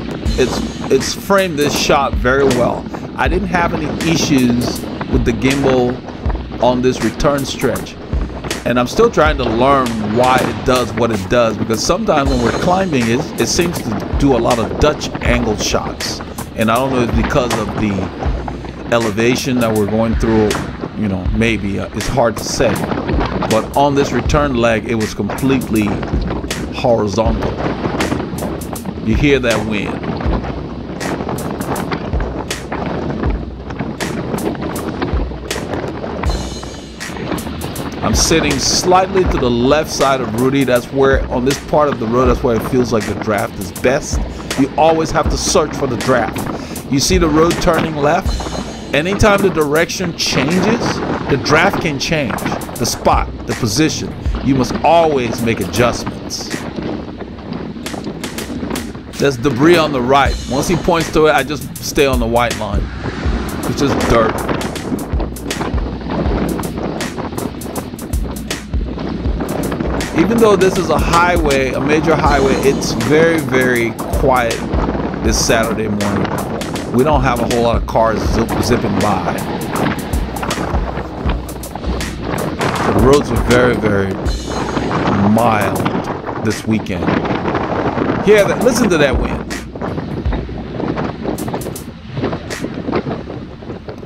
S7: It's framed this shot very well. I didn't have any issues with the gimbal on this return stretch, and I'm still trying to learn why it does what it does, because sometimes when we're climbing it seems to do a lot of Dutch angle shots, and I don't know if it's because of the elevation that we're going through, you know, maybe it's hard to say, but on this return leg it was completely horizontal. You hear that wind. I'm sitting slightly to the left side of Rudy. That's where, on this part of the road, that's where it feels like the draft is best. You always have to search for the draft. You see the road turning left? Anytime the direction changes, the draft can change. The spot, the position. You must always make adjustments. There's debris on the right. Once he points to it, I just stay on the white line. It's just dirt. Even though this is a highway, a major highway, it's very, very quiet this Saturday morning. We don't have a whole lot of cars zipping by. The roads are very, very mild this weekend. Hear that? Listen to that wind.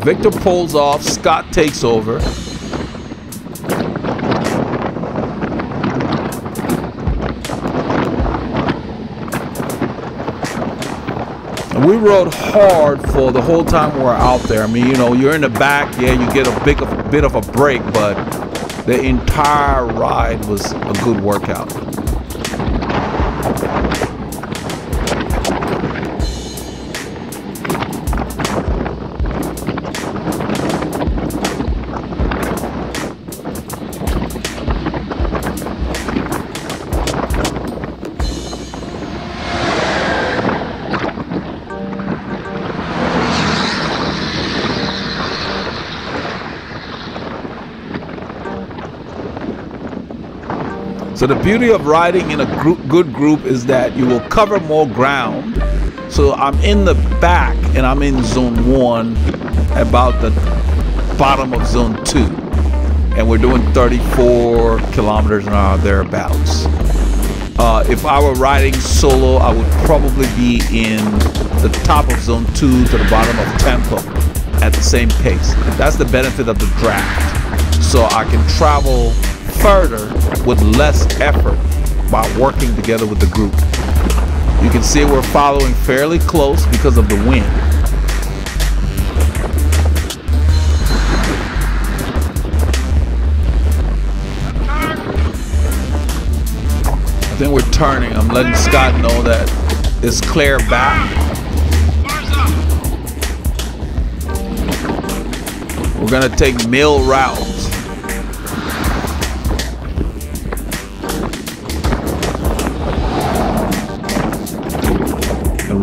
S7: Victor pulls off, Scott takes over. We rode hard for the whole time we were out there. I mean, you know, you're in the back, yeah, you get a bit of a break, but the entire ride was a good workout. So the beauty of riding in a good group is that you will cover more ground. So I'm in the back and I'm in zone 1, about the bottom of zone 2. And we're doing 34 kilometers an hour thereabouts. If I were riding solo, I would probably be in the top of zone 2 to the bottom of tempo at the same pace. That's the benefit of the draft. So I can travel further with less effort by working together with the group. You can see we're following fairly close because of the wind. I think we're turning. I'm letting Scott know that it's clear back. We're gonna take mill routes.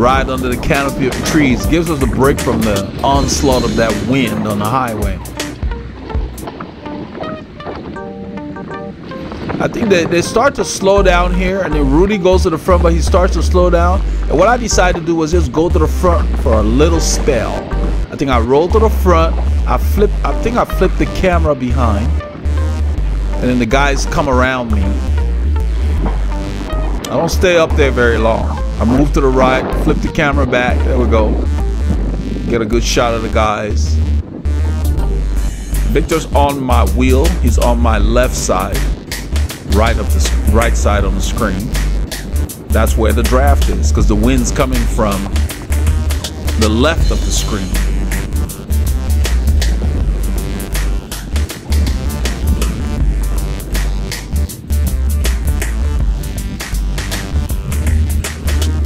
S7: ride under the canopy of trees. Gives us a break from the onslaught of that wind on the highway. I think they start to slow down here, and then Rudy goes to the front, but he starts to slow down. And what I decided to do was just go to the front for a little spell. I think I rolled to the front. I think I flipped the camera behind, and then the guys come around me. I don't stay up there very long. I move to the right, flip the camera back. There we go. Get a good shot of the guys. Victor's on my wheel. He's on my left side. Right up the right side on the screen. That's where the draft is, because the wind's coming from the left of the screen.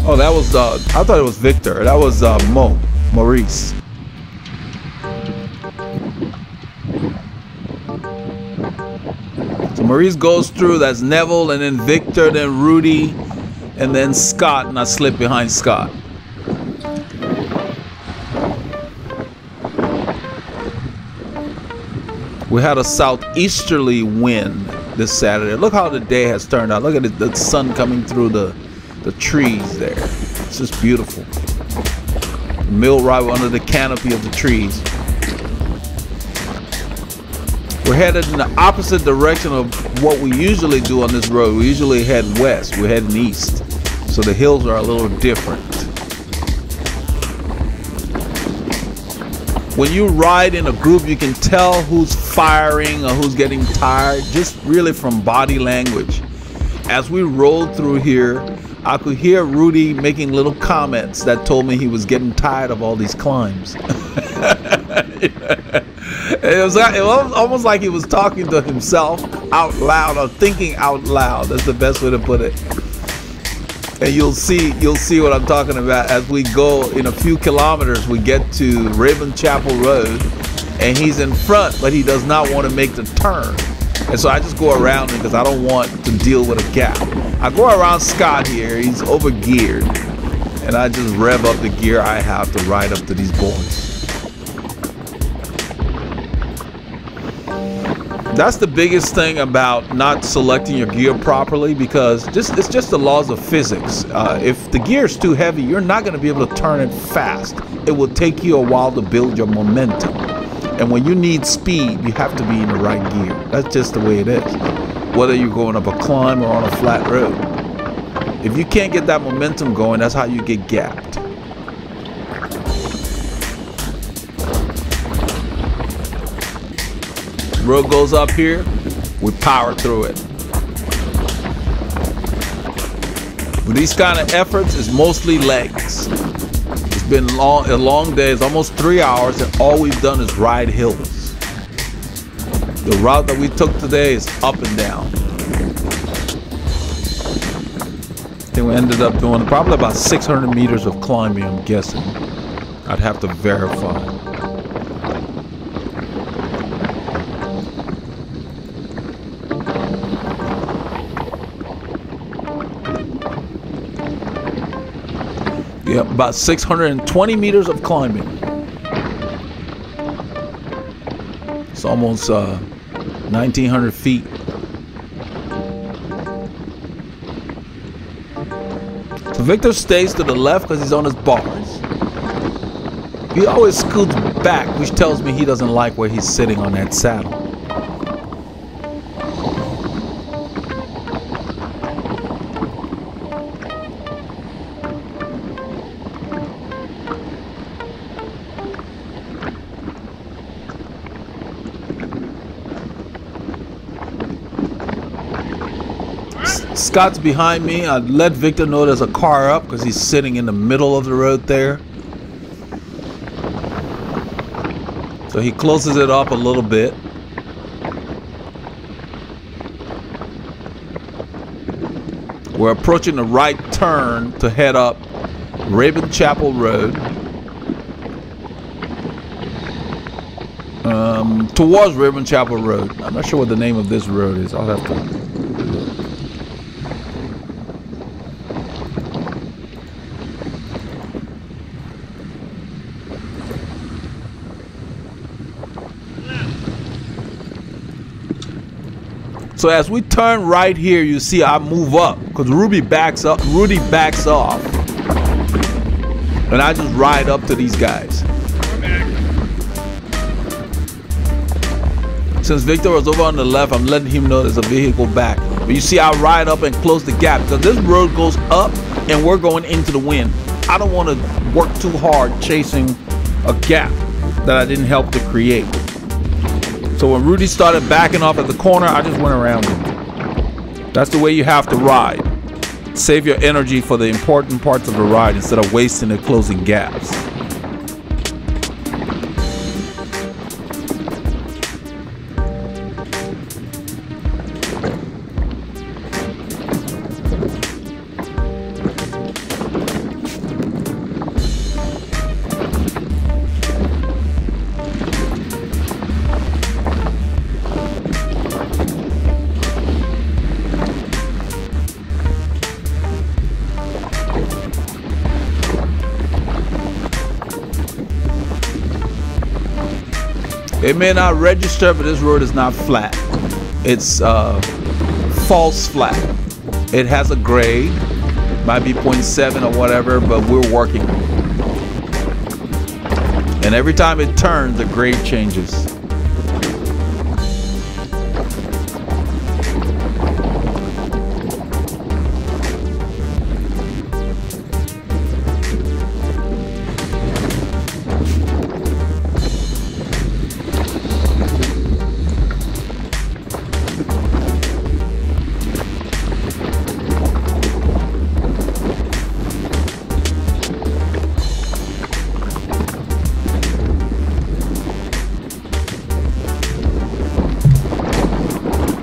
S7: Oh, that was I thought it was Victor. That was Maurice. So Maurice goes through, that's Neville, and then Victor, then Rudy, and then Scott, and I slip behind Scott. We had a southeasterly wind this Saturday. Look how the day has turned out. Look at the sun coming through the trees there. It's just beautiful. Mill right under the canopy of the trees. We're headed in the opposite direction of what we usually do on this road. We usually head west. We're heading east. So the hills are a little different. When you ride in a group, you can tell who's firing or who's getting tired, just really from body language. As we rolled through here, I could hear Rudy making little comments that told me he was getting tired of all these climbs. It was almost like he was talking to himself out loud, or thinking out loud. That's the best way to put it. And you'll see what I'm talking about as we go in a few kilometers. We get to Raven Chapel Road, and he's in front, but he does not want to make the turn. And so I just go around him because I don't want to deal with a gap. I go around Scott here. He's over geared, and I just rev up the gear I have to ride up to these boys. That's the biggest thing about not selecting your gear properly, because it's just the laws of physics. If the gear is too heavy, you're not going to be able to turn it fast. It will take you a while to build your momentum. And when you need speed, you have to be in the right gear. That's just the way it is. Whether you're going up a climb or on a flat road. If you can't get that momentum going, that's how you get gapped. Road goes up here, we power through it. With these kind of efforts, it's mostly legs. It's been a long day. It's almost 3 hours, and all we've done is ride hills. The route that we took today is up and down. I think we ended up doing probably about 600 meters of climbing, I'm guessing. I'd have to verify. Yep, about 620 meters of climbing. It's almost 1,900 feet. So Victor stays to the left because he's on his bars. He always scoots back, which tells me he doesn't like where he's sitting on that saddle. Scott's behind me. I let Victor know there's a car up because he's sitting in the middle of the road there. So he closes it up a little bit. We're approaching the right turn to head up Raven Chapel Road. Towards Raven Chapel Road. I'm not sure what the name of this road is. I'll have to look. So as we turn right here, you see I move up because Rudy backs off, and I just ride up to these guys. Since Victor was over on the left, I'm letting him know there's a vehicle back. But you see I ride up and close the gap because this road goes up and we're going into the wind. I don't want to work too hard chasing a gap that I didn't help to create. So when Rudy started backing off at the corner, I just went around him. That's the way you have to ride. Save your energy for the important parts of the ride instead of wasting it closing gaps. It may not register, but this road is not flat. It's false flat. It has a grade, might be 0.7 or whatever, but we're working. And every time it turns, the grade changes.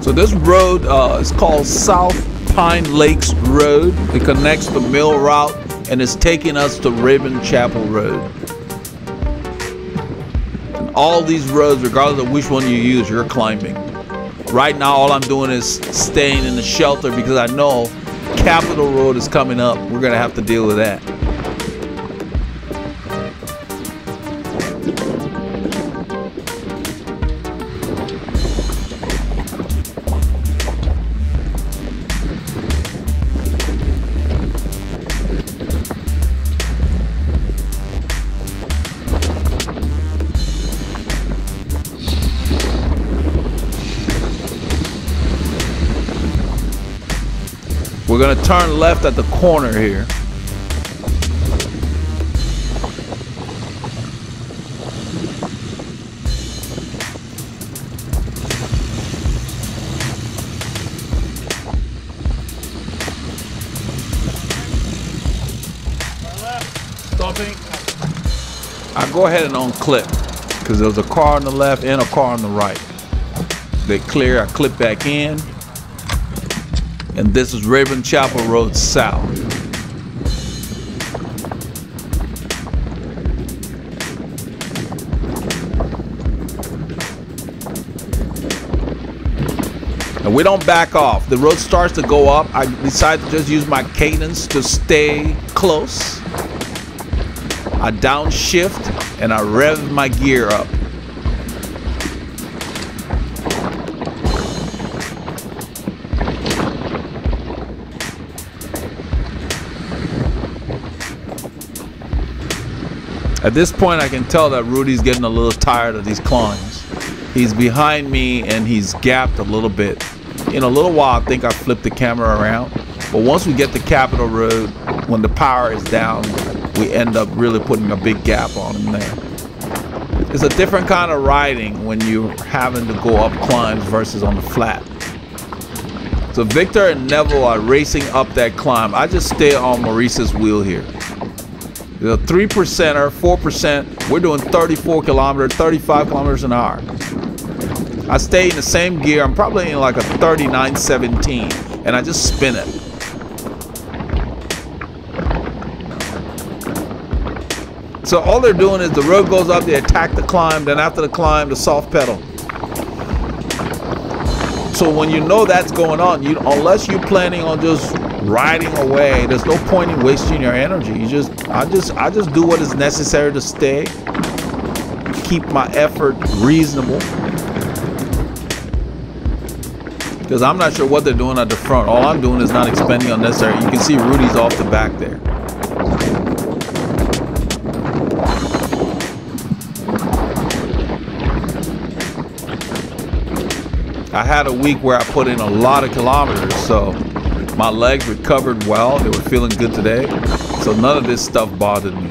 S7: So this road is called South Pine Lakes Road. It connects the mill route and is taking us to Raven Chapel Road. And all these roads, regardless of which one you use, you're climbing. Right now, all I'm doing is staying in the shelter because I know Capitol Road is coming up. We're gonna have to deal with that. We're gonna turn left at the corner here.
S2: Stopping.
S7: I go ahead and unclip because there was a car on the left and a car on the right. They clear, I clip back in. And this is Raven Chapel Road South. And we don't back off. The road starts to go up. I decide to just use my cadence to stay close. I downshift and I rev my gear up. At this point, I can tell that Rudy's getting a little tired of these climbs. He's behind me and he's gapped a little bit. In a little while, I think I flipped the camera around. But once we get to Capitol Road, when the power is down, we end up really putting a big gap on him there. It's a different kind of riding when you're having to go up climbs versus on the flat. So Victor and Neville are racing up that climb. I just stay on Maurice's wheel here. The 3%er, 4%, we're doing 34 kilometers, 35 kilometers an hour. I stay in the same gear. I'm probably in like a 39-17, and I just spin it. So all they're doing is the road goes up, they attack the climb, then after the climb, the soft pedal. So when you know that's going on, unless you're planning on just riding away, there's no point in wasting your energy. I just do what is necessary to stay, keep my effort reasonable. because I'm not sure what they're doing at the front. All I'm doing is not expending unnecessary. You can see Rudy's off the back there. I had a week where I put in a lot of kilometers, so my legs recovered well. They were feeling good today, so none of this stuff bothered me.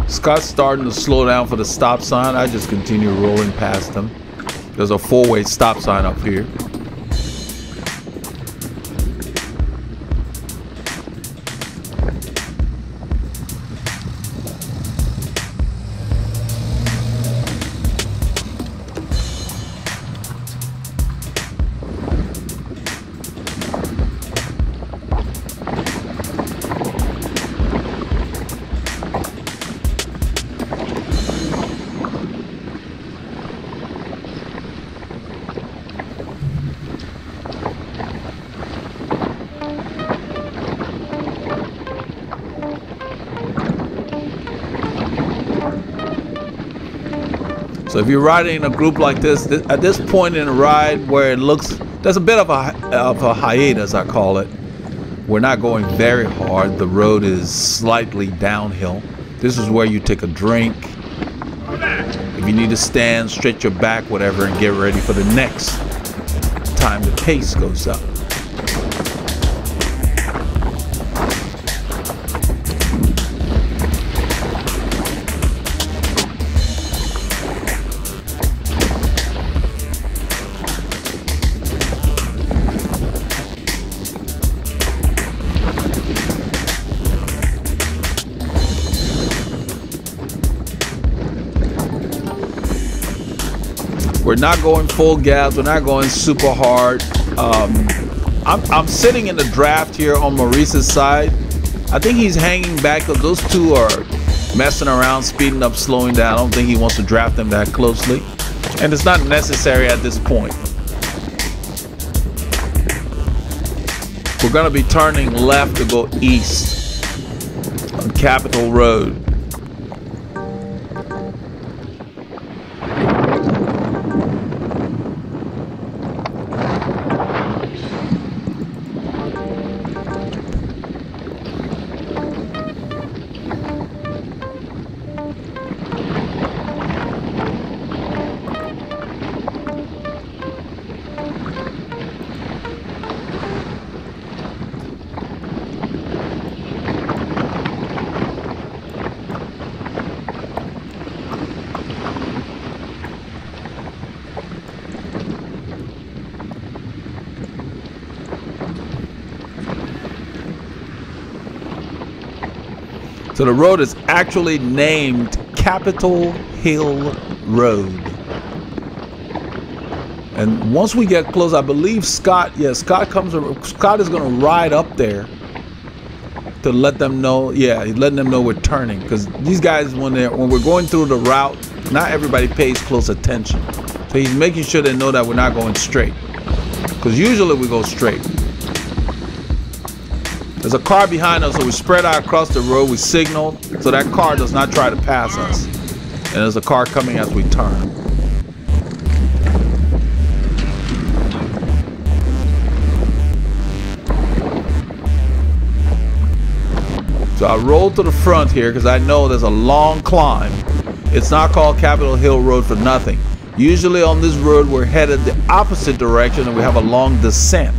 S7: Scott's starting to slow down for the stop sign. I just continue rolling past him. There's a four-way stop sign up here. So if you're riding in a group like this, at this point in the ride where it looks, there's a bit of a hiatus, I call it. We're not going very hard. The road is slightly downhill. This is where you take a drink. If you need to stand, stretch your back, whatever, and get ready for the next time the pace goes up. We're not going full gas. We're not going super hard. I'm sitting in the draft here on Maurice's side. I think he's hanging back because those two are messing around, speeding up, slowing down. I don't think he wants to draft them that closely. And it's not necessary at this point. We're going to be turning left to go east on Capitol Road. So the road is actually named Capitol Hill Road. And once we get close, I believe Scott is going to ride up there to let them know. Yeah, he's letting them know we're turning, because these guys, when we're going through the route, not everybody pays close attention. So he's making sure they know that we're not going straight, because usually we go straight. There's a car behind us, so we spread out across the road. We signal so that car does not try to pass us. And there's a car coming as we turn. So I roll to the front here because I know there's a long climb. It's not called Capitol Hill Road for nothing. Usually on this road we're headed the opposite direction and we have a long descent.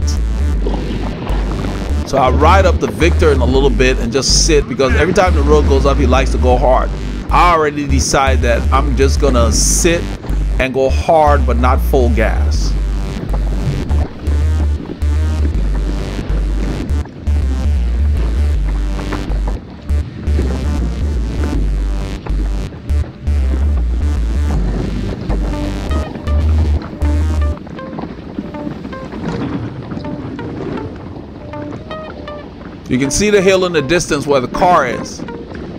S7: So I ride up to Victor in a little bit and just sit, because every time the road goes up he likes to go hard. I already decide that I'm just gonna sit and go hard but not full gas. You can see the hill in the distance where the car is.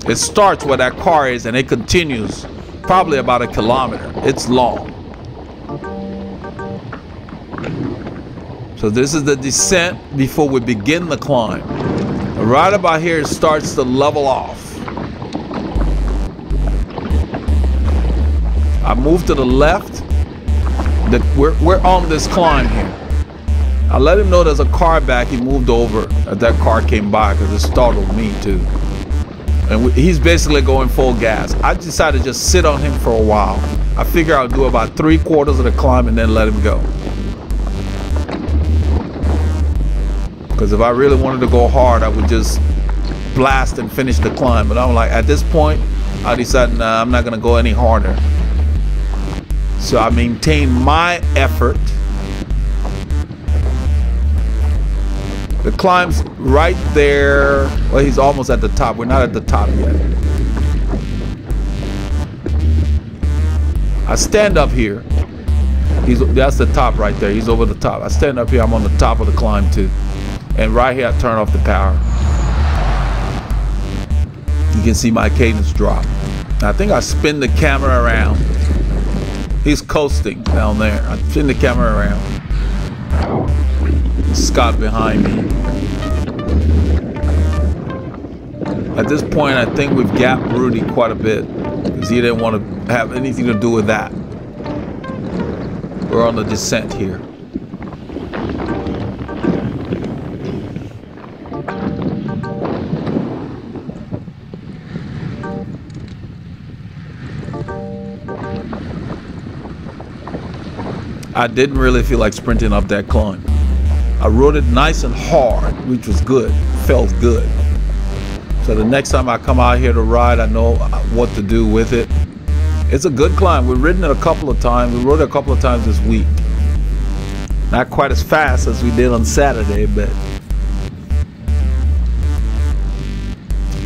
S7: It starts where that car is and it continues probably about 1 kilometer. It's long. So this is the descent before we begin the climb. Right about here it starts to level off. I move to the left. We're on this climb here. I let him know there's a car back. He moved over as that car came by because it startled me too. And he's basically going full gas. I decided to just sit on him for a while. I figure I'll do about 3/4 of the climb and then let him go. Because if I really wanted to go hard, I would just blast and finish the climb. But I'm like, at this point, I decided, nah, I'm not gonna go any harder. So I maintain my effort. The climb's right there. Well, he's almost at the top. We're not at the top yet. I stand up here. That's the top right there. He's over the top. I stand up here. I'm on the top of the climb too. And right here, I turn off the power. You can see my cadence drop. I think I spin the camera around. He's coasting down there. I spin the camera around. Scott behind me. At this point, I think we've gapped Rudy quite a bit because he didn't want to have anything to do with that. We're on the descent here. I didn't really feel like sprinting up that climb. I rode it nice and hard, which was good, felt good. So the next time I come out here to ride, I know what to do with it. It's a good climb. We've ridden it a couple of times. We rode it a couple of times this week. Not quite as fast as we did on Saturday, but.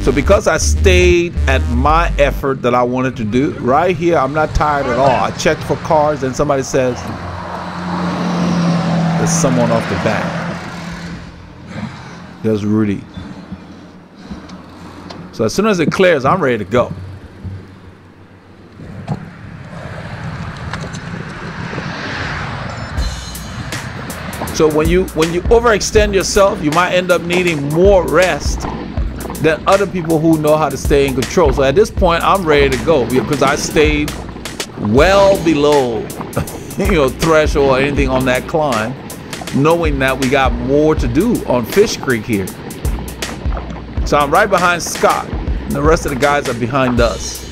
S7: So because I stayed at my effort that I wanted to do, right here, I'm not tired at all. I checked for cars and somebody says, there's someone off the back. There's Rudy. So as soon as it clears, I'm ready to go. So when you overextend yourself, you might end up needing more rest than other people who know how to stay in control. So at this point, I'm ready to go because I stayed well below, threshold or anything on that climb, knowing that we got more to do on Fish Creek here. So I'm right behind Scott, and the rest of the guys are behind us.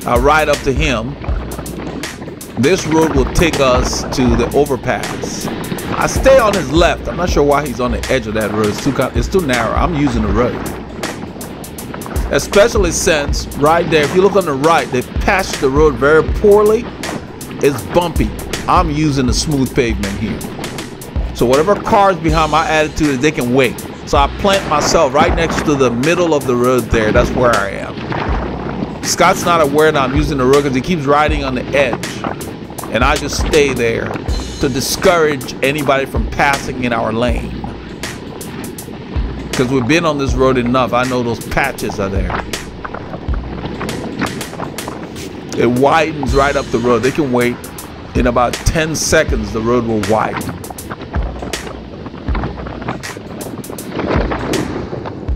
S7: I'll ride up to him. This road will take us to the overpass. I stay on his left. I'm not sure why he's on the edge of that road. It's too narrow. I'm using the road. Especially since right there, if you look on the right, they patched the road very poorly. It's bumpy. I'm using the smooth pavement here. So whatever cars behind my attitude is, they can wait. So I plant myself right next to the middle of the road there. That's where I am. Scott's not aware that I'm using the road because he keeps riding on the edge. And I just stay there to discourage anybody from passing in our lane. Because we've been on this road enough. I know those patches are there. It widens right up the road. They can wait. In about 10 seconds, the road will widen.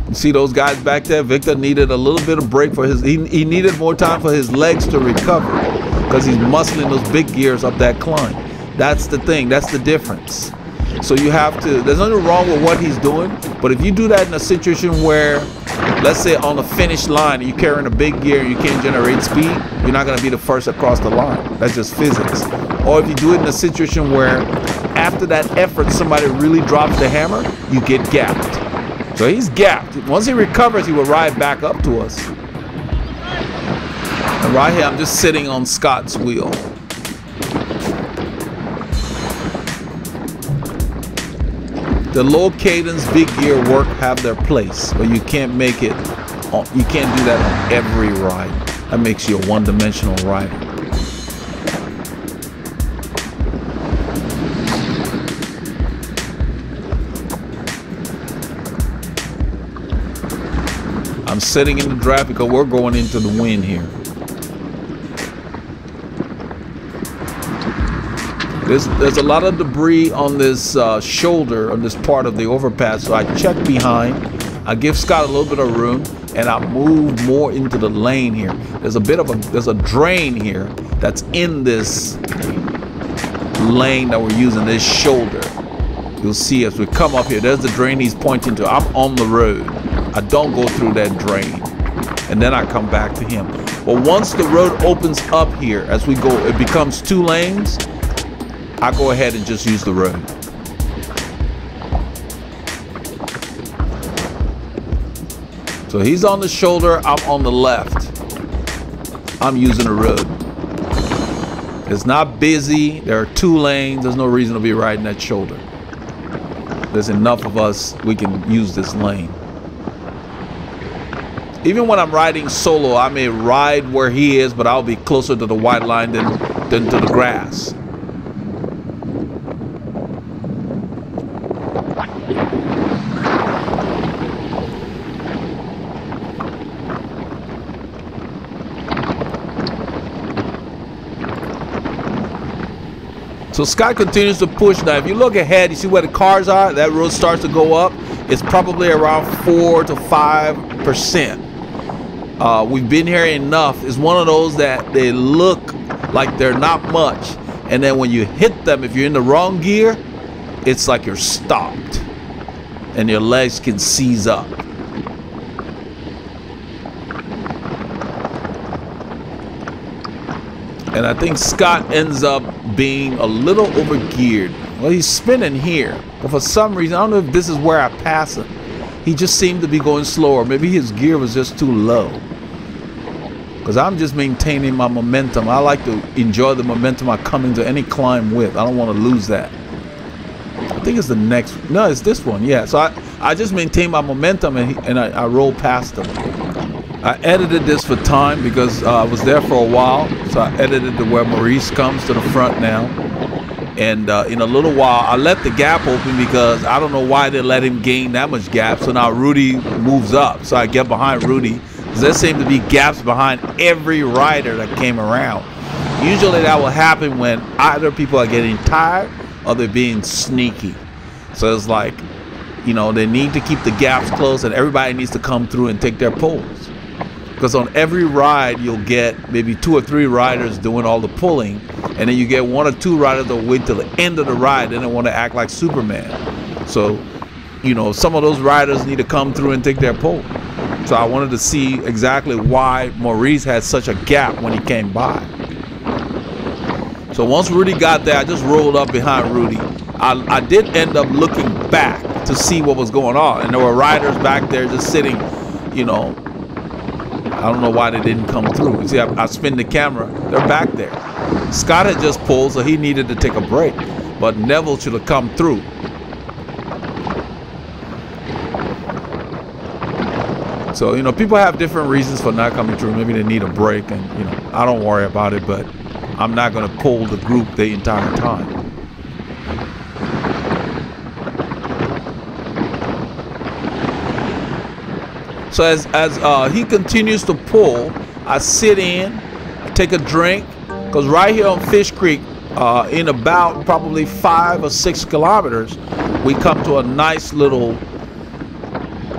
S7: You see those guys back there? Victor needed a little bit of break for his, he needed more time for his legs to recover because he's muscling those big gears up that climb. That's the thing, that's the difference. So you have to, there's nothing wrong with what he's doing, but if you do that in a situation where, let's say on the finish line, you're carrying a big gear and you can't generate speed, you're not gonna be the first across the line. That's just physics. Or if you do it in a situation where after that effort, somebody really drops the hammer, you get gapped. So he's gapped. Once he recovers, he will ride back up to us. And right here, I'm just sitting on Scott's wheel. The low cadence, big gear work have their place, but you can't make it, you can't do that on every ride. That makes you a one-dimensional rider. I'm sitting in the draft because we're going into the wind here. There's a lot of debris on this shoulder, on this part of the overpass, so I check behind. I give Scott a little bit of room, and I move more into the lane here. There's a drain here that's in this lane that we're using, this shoulder. You'll see as we come up here, there's the drain he's pointing to. I'm on the road. I don't go through that drain, and then I come back to him. But once the road opens up here, as we go, it becomes 2 lanes. I go ahead and just use the road. So he's on the shoulder, I'm on the left. I'm using the road. It's not busy, there are 2 lanes, there's no reason to be riding that shoulder. There's enough of us, we can use this lane. Even when I'm riding solo, I may ride where he is, but I'll be closer to the white line than to the grass. So Scott continues to push. Now, if you look ahead, you see where the cars are, that road starts to go up. It's probably around 4 to 5%. We've been here enough. It's one of those that they look like they're not much, and then when you hit them, if you're in the wrong gear, it's like you're stopped and your legs can seize up. And I think Scott ends up being a little overgeared. Well, he's spinning here, but for some reason, I don't know if this is where I pass him. He just seemed to be going slower. Maybe his gear was just too low. Because I'm just maintaining my momentum. I like to enjoy the momentum I come into any climb with. I don't want to lose that. I think it's the next. No, it's this one. Yeah. So I just maintain my momentum and I roll past him. I edited this for time because I was there for a while. So I edited to where Maurice comes to the front now. And in a little while, I let the gap open because I don't know why they let him gain that much gap. So now Rudy moves up. So I get behind Rudy. There seem to be gaps behind every rider that came around. Usually that will happen when either people are getting tired or they're being sneaky. So it's like, you know, they need to keep the gaps closed and everybody needs to come through and take their pulls. Because on every ride, you'll get maybe 2 or 3 riders doing all the pulling. And then you get 1 or 2 riders that wait till the end of the ride and they want to act like Superman. So, you know, some of those riders need to come through and take their pull. So I wanted to see exactly why Maurice had such a gap when he came by. So once Rudy got there, I just rolled up behind Rudy. I did end up looking back to see what was going on. And there were riders back there just sitting, you know. I don't know why they didn't come through. You see, I spin the camera. They're back there. Scott had just pulled, so he needed to take a break. But Neville should have come through. So, you know, people have different reasons for not coming through. Maybe they need a break, and, you know, I don't worry about it, but I'm not going to pull the group the entire time. So as he continues to pull, I sit in, I take a drink, because right here on Fish Creek, in about probably 5 or 6 kilometers, we come to a nice little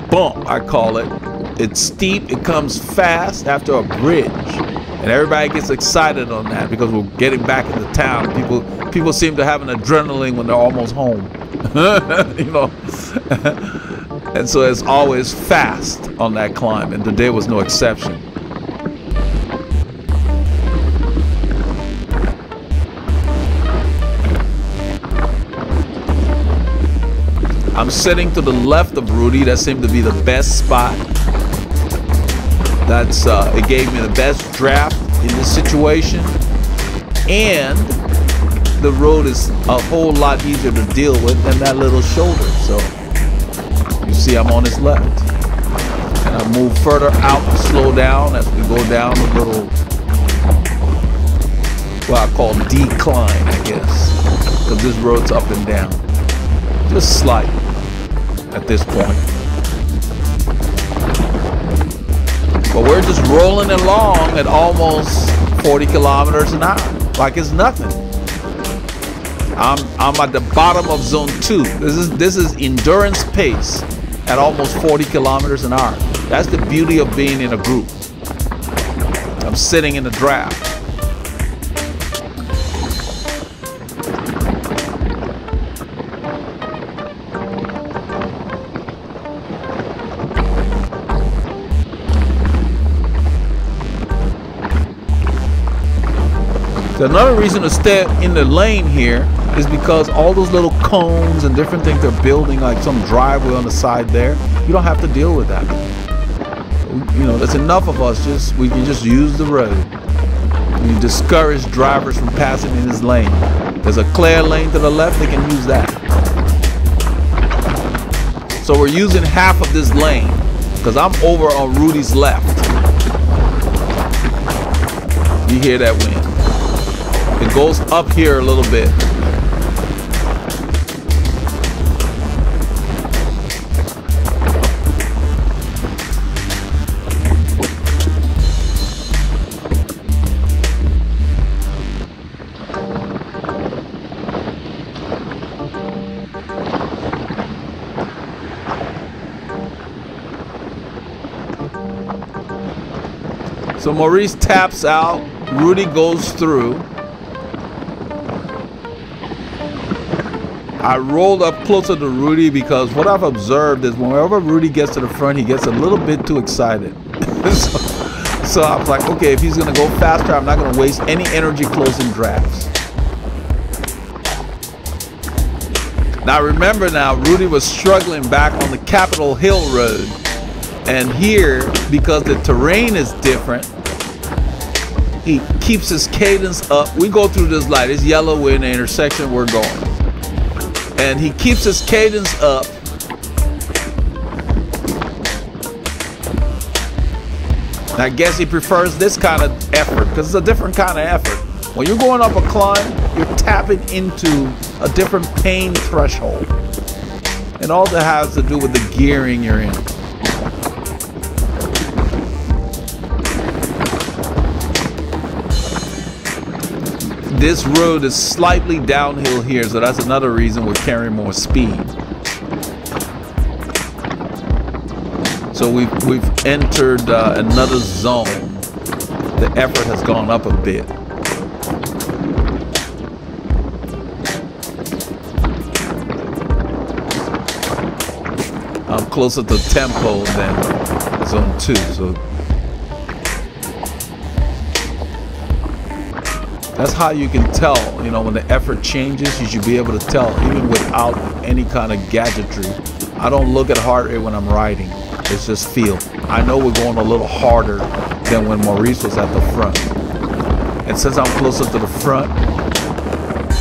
S7: bump, I call it. It's steep, it comes fast after a bridge, and everybody gets excited on that because we're getting back into town. People seem to have an adrenaline when they're almost home. You know. And so it's always fast on that climb, and today was no exception. I'm sitting to the left of Rudy. That seemed to be the best spot. That's it gave me the best draft in this situation, and the road is a whole lot easier to deal with than that little shoulder. So you see I'm on his left, and I move further out and slow down as we go down a little, what I call decline, I guess, because this road's up and down, just slight at this point. But we're just rolling along at almost 40 kilometers an hour, like it's nothing. I'm at the bottom of zone 2. This is endurance pace at almost 40 kilometers an hour. That's the beauty of being in a group. I'm sitting in the draft. So another reason to stay in the lane here is because all those little cones and different things they're building, like some driveway on the side there, you don't have to deal with that. You know, there's enough of us, we can just use the road. You discourage drivers from passing in this lane. There's a clear lane to the left, they can use that. So we're using half of this lane because I'm over on Rudy's left. You hear that wind? It goes up here a little bit. So Maurice taps out, Rudy goes through. I rolled up closer to Rudy because what I've observed is whenever Rudy gets to the front, he gets a little bit too excited. so I was like, okay, if he's gonna go faster, I'm not gonna waste any energy closing drafts. Now remember now, Rudy was struggling back on the Capitol Hill Road. And here, because the terrain is different, he keeps his cadence up. We go through this light, it's yellow, we're in the intersection, we're going. And he keeps his cadence up. And I guess he prefers this kind of effort because it's a different kind of effort. When you're going up a climb, you're tapping into a different pain threshold. And all that has to do with the gearing you're in. This road is slightly downhill here, so that's another reason we're carrying more speed. So we've entered another zone. The effort has gone up a bit. I'm closer to tempo than zone 2, so that's how you can tell, you know, when the effort changes, you should be able to tell even without any kind of gadgetry. I don't look at heart rate when I'm riding. It's just feel. I know we're going a little harder than when Maurice was at the front. And since I'm closer to the front,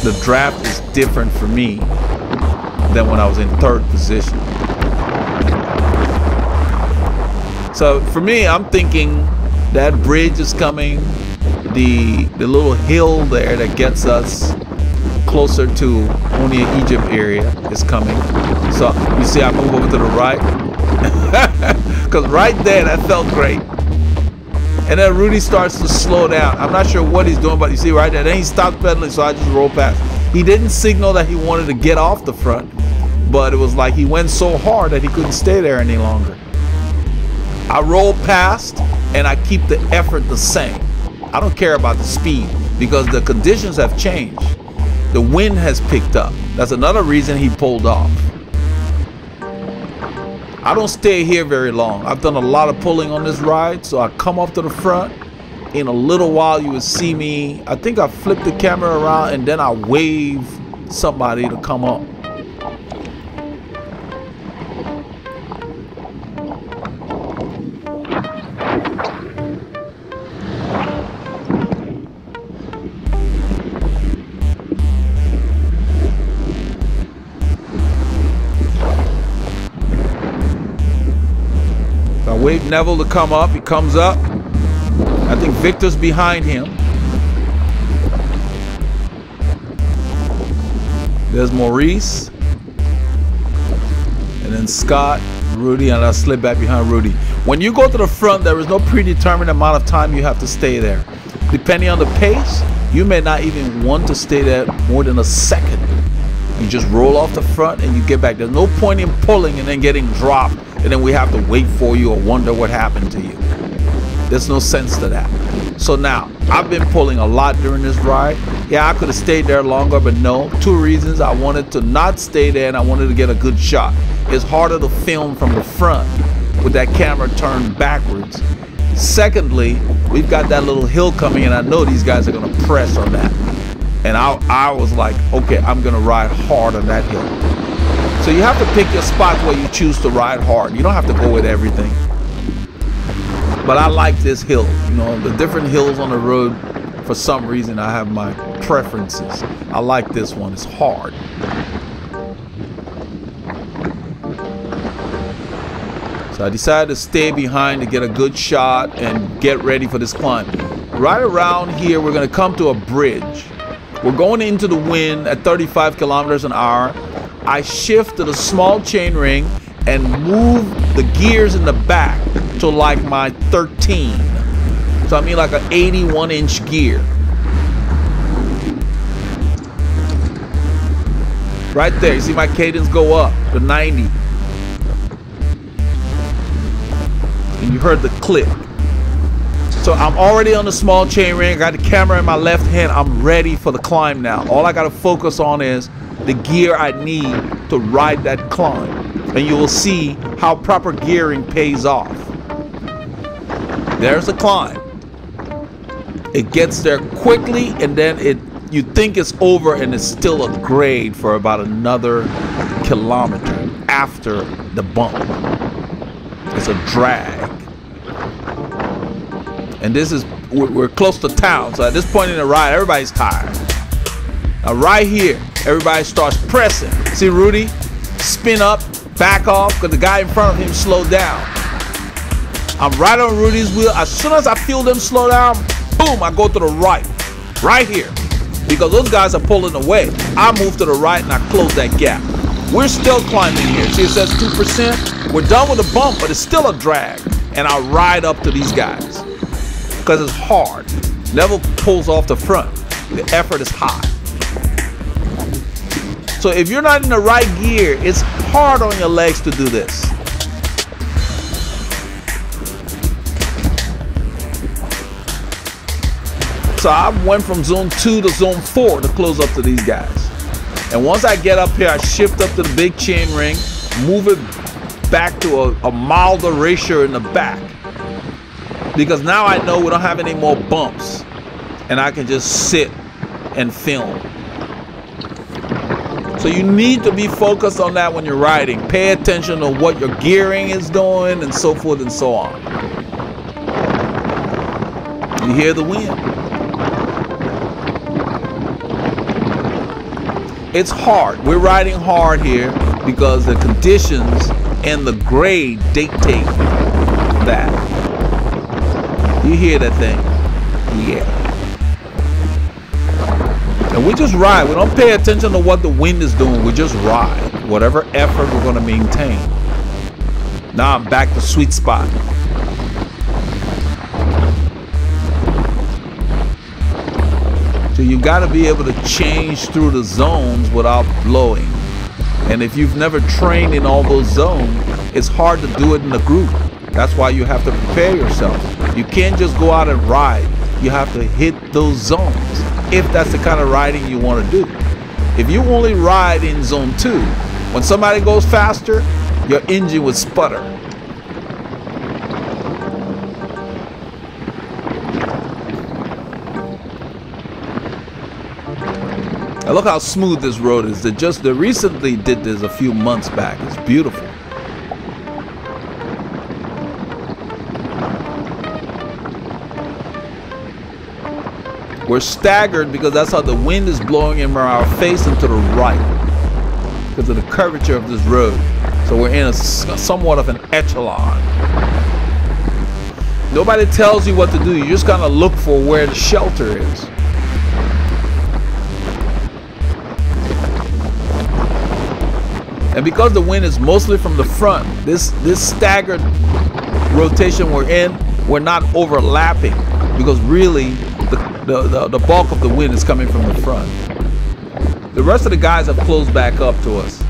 S7: the draft is different for me than when I was in third position. So for me, I'm thinking that bridge is coming. The little hill there that gets us closer to Onia, Egypt area is coming. So you see I move over to the right. Because right there, that felt great. And then Rudy starts to slow down. I'm not sure what he's doing, but you see right there. Then he stops pedaling, so I just roll past. He didn't signal that he wanted to get off the front, but it was like he went so hard that he couldn't stay there any longer. I roll past, and I keep the effort the same. I don't care about the speed because the conditions have changed. The wind has picked up. That's another reason he pulled off. I don't stay here very long. I've done a lot of pulling on this ride, so I come up to the front. In a little while, you will see me. I think I flip the camera around and then I wave somebody to come up. Wait Neville to come up. He comes up. I think Victor's behind him. There's Maurice. And then Scott, Rudy, and I slip back behind Rudy. When you go to the front, there is no predetermined amount of time you have to stay there. Depending on the pace, you may not even want to stay there more than a second. You just roll off the front and you get back. There's no point in pulling and then getting dropped and then we have to wait for you or wonder what happened to you. There's no sense to that. So now, I've been pulling a lot during this ride. Yeah, I could have stayed there longer, but no. 2 reasons. I wanted to not stay there and I wanted to get a good shot. It's harder to film from the front with that camera turned backwards. Secondly, we've got that little hill coming and I know these guys are gonna press on that. And I was like, okay, I'm gonna ride hard on that hill. So you have to pick your spots where you choose to ride hard. You don't have to go with everything. But I like this hill. You know, the different hills on the road, for some reason, I have my preferences. I like this one. It's hard. So I decided to stay behind to get a good shot and get ready for this climb. Right around here, we're going to come to a bridge. We're going into the wind at 35 kilometers an hour. I shift to the small chain ring and move the gears in the back to like my 13. So I mean like an 81-inch gear. Right there, you see my cadence go up to 90. And you heard the click. So I'm already on the small chain ring. I got the camera in my left hand. I'm ready for the climb now. All I got to focus on is the gear I need to ride that climb. And you will see how proper gearing pays off. There's the climb. It gets there quickly and then you think it's over and it's still a grade for about another kilometer after the bump. It's a drag. And this is, we're close to town. So at this point in the ride, everybody's tired. Now right here, everybody starts pressing. See Rudy? Spin up, back off, because the guy in front of him slowed down. I'm right on Rudy's wheel. As soon as I feel them slow down, boom, I go to the right. Right here. Because those guys are pulling away. I move to the right and I close that gap. We're still climbing here. See, it says 2%. We're done with the bump, but it's still a drag. And I ride up to these guys. Because it's hard. Never pulls off the front. The effort is high. So if you're not in the right gear, it's hard on your legs to do this. So I went from zone 2 to zone 4 to close up to these guys. And once I get up here, I shift up to the big chain ring, move it back to a milder ratio in the back. Because now I know we don't have any more bumps. And I can just sit and film. So you need to be focused on that when you're riding. Pay attention to what your gearing is doing and so forth and so on. You hear the wind. It's hard. We're riding hard here because the conditions and the grade dictate that. You hear that thing? Yeah. And we just ride. We don't pay attention to what the wind is doing. We just ride. Whatever effort we're going to maintain. Now I'm back to sweet spot. So you got to be able to change through the zones without blowing. And if you've never trained in all those zones, it's hard to do it in a group. That's why you have to prepare yourself. You can't just go out and ride. You have to hit those zones if that's the kind of riding you want to do. If you only ride in zone 2, when somebody goes faster, your engine would sputter. Now look how smooth this road is. They recently did this a few months back. It's beautiful. We're staggered because that's how the wind is blowing in our face and to the right because of the curvature of this road. So we're in somewhat of an echelon. Nobody tells you what to do. You just kind of look for where the shelter is. And because the wind is mostly from the front, this staggered rotation we're in, we're not overlapping because really the bulk of the wind is coming from the front. The rest of the guys have closed back up to us.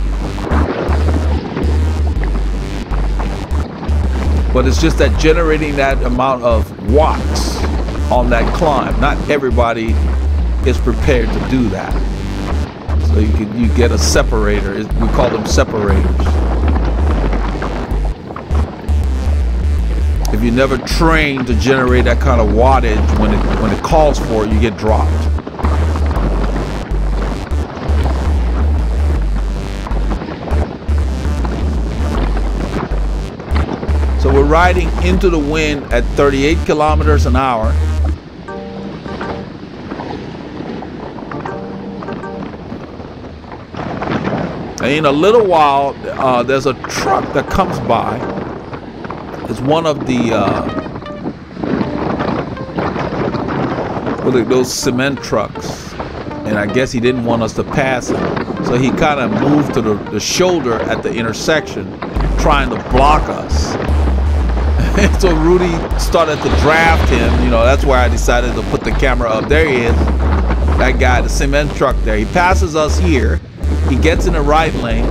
S7: But it's just that generating that amount of watts on that climb. Not everybody is prepared to do that. So you get a separator. We call them separators. If you never train to generate that kind of wattage when it calls for it, you get dropped. So we're riding into the wind at 38 kilometers an hour. And in a little while, there's a truck that comes by. It's one of those cement trucks. And I guess he didn't want us to pass him. So he kind of moved to the shoulder at the intersection, trying to block us. And so Rudy started to draft him. You know, that's why I decided to put the camera up. There he is. That guy, the cement truck there. He passes us here. He gets in the right lane.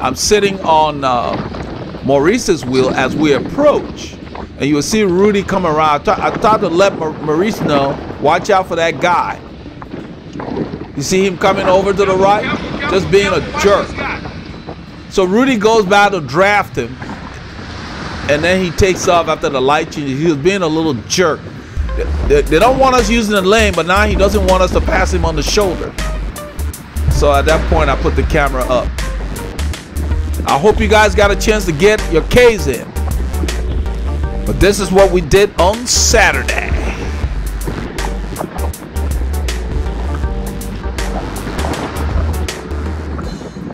S7: I'm sitting on Maurice's wheel as we approach. And you will see Rudy come around. I thought to let Maurice know, watch out for that guy. You see him coming over to the right? Just being a jerk. So Rudy goes by to draft him. And then he takes off after the light changes. He was being a little jerk. They don't want us using the lane, but now he doesn't want us to pass him on the shoulder. So at that point, I put the camera up. I hope you guys got a chance to get your K's in. But this is what we did on Saturday.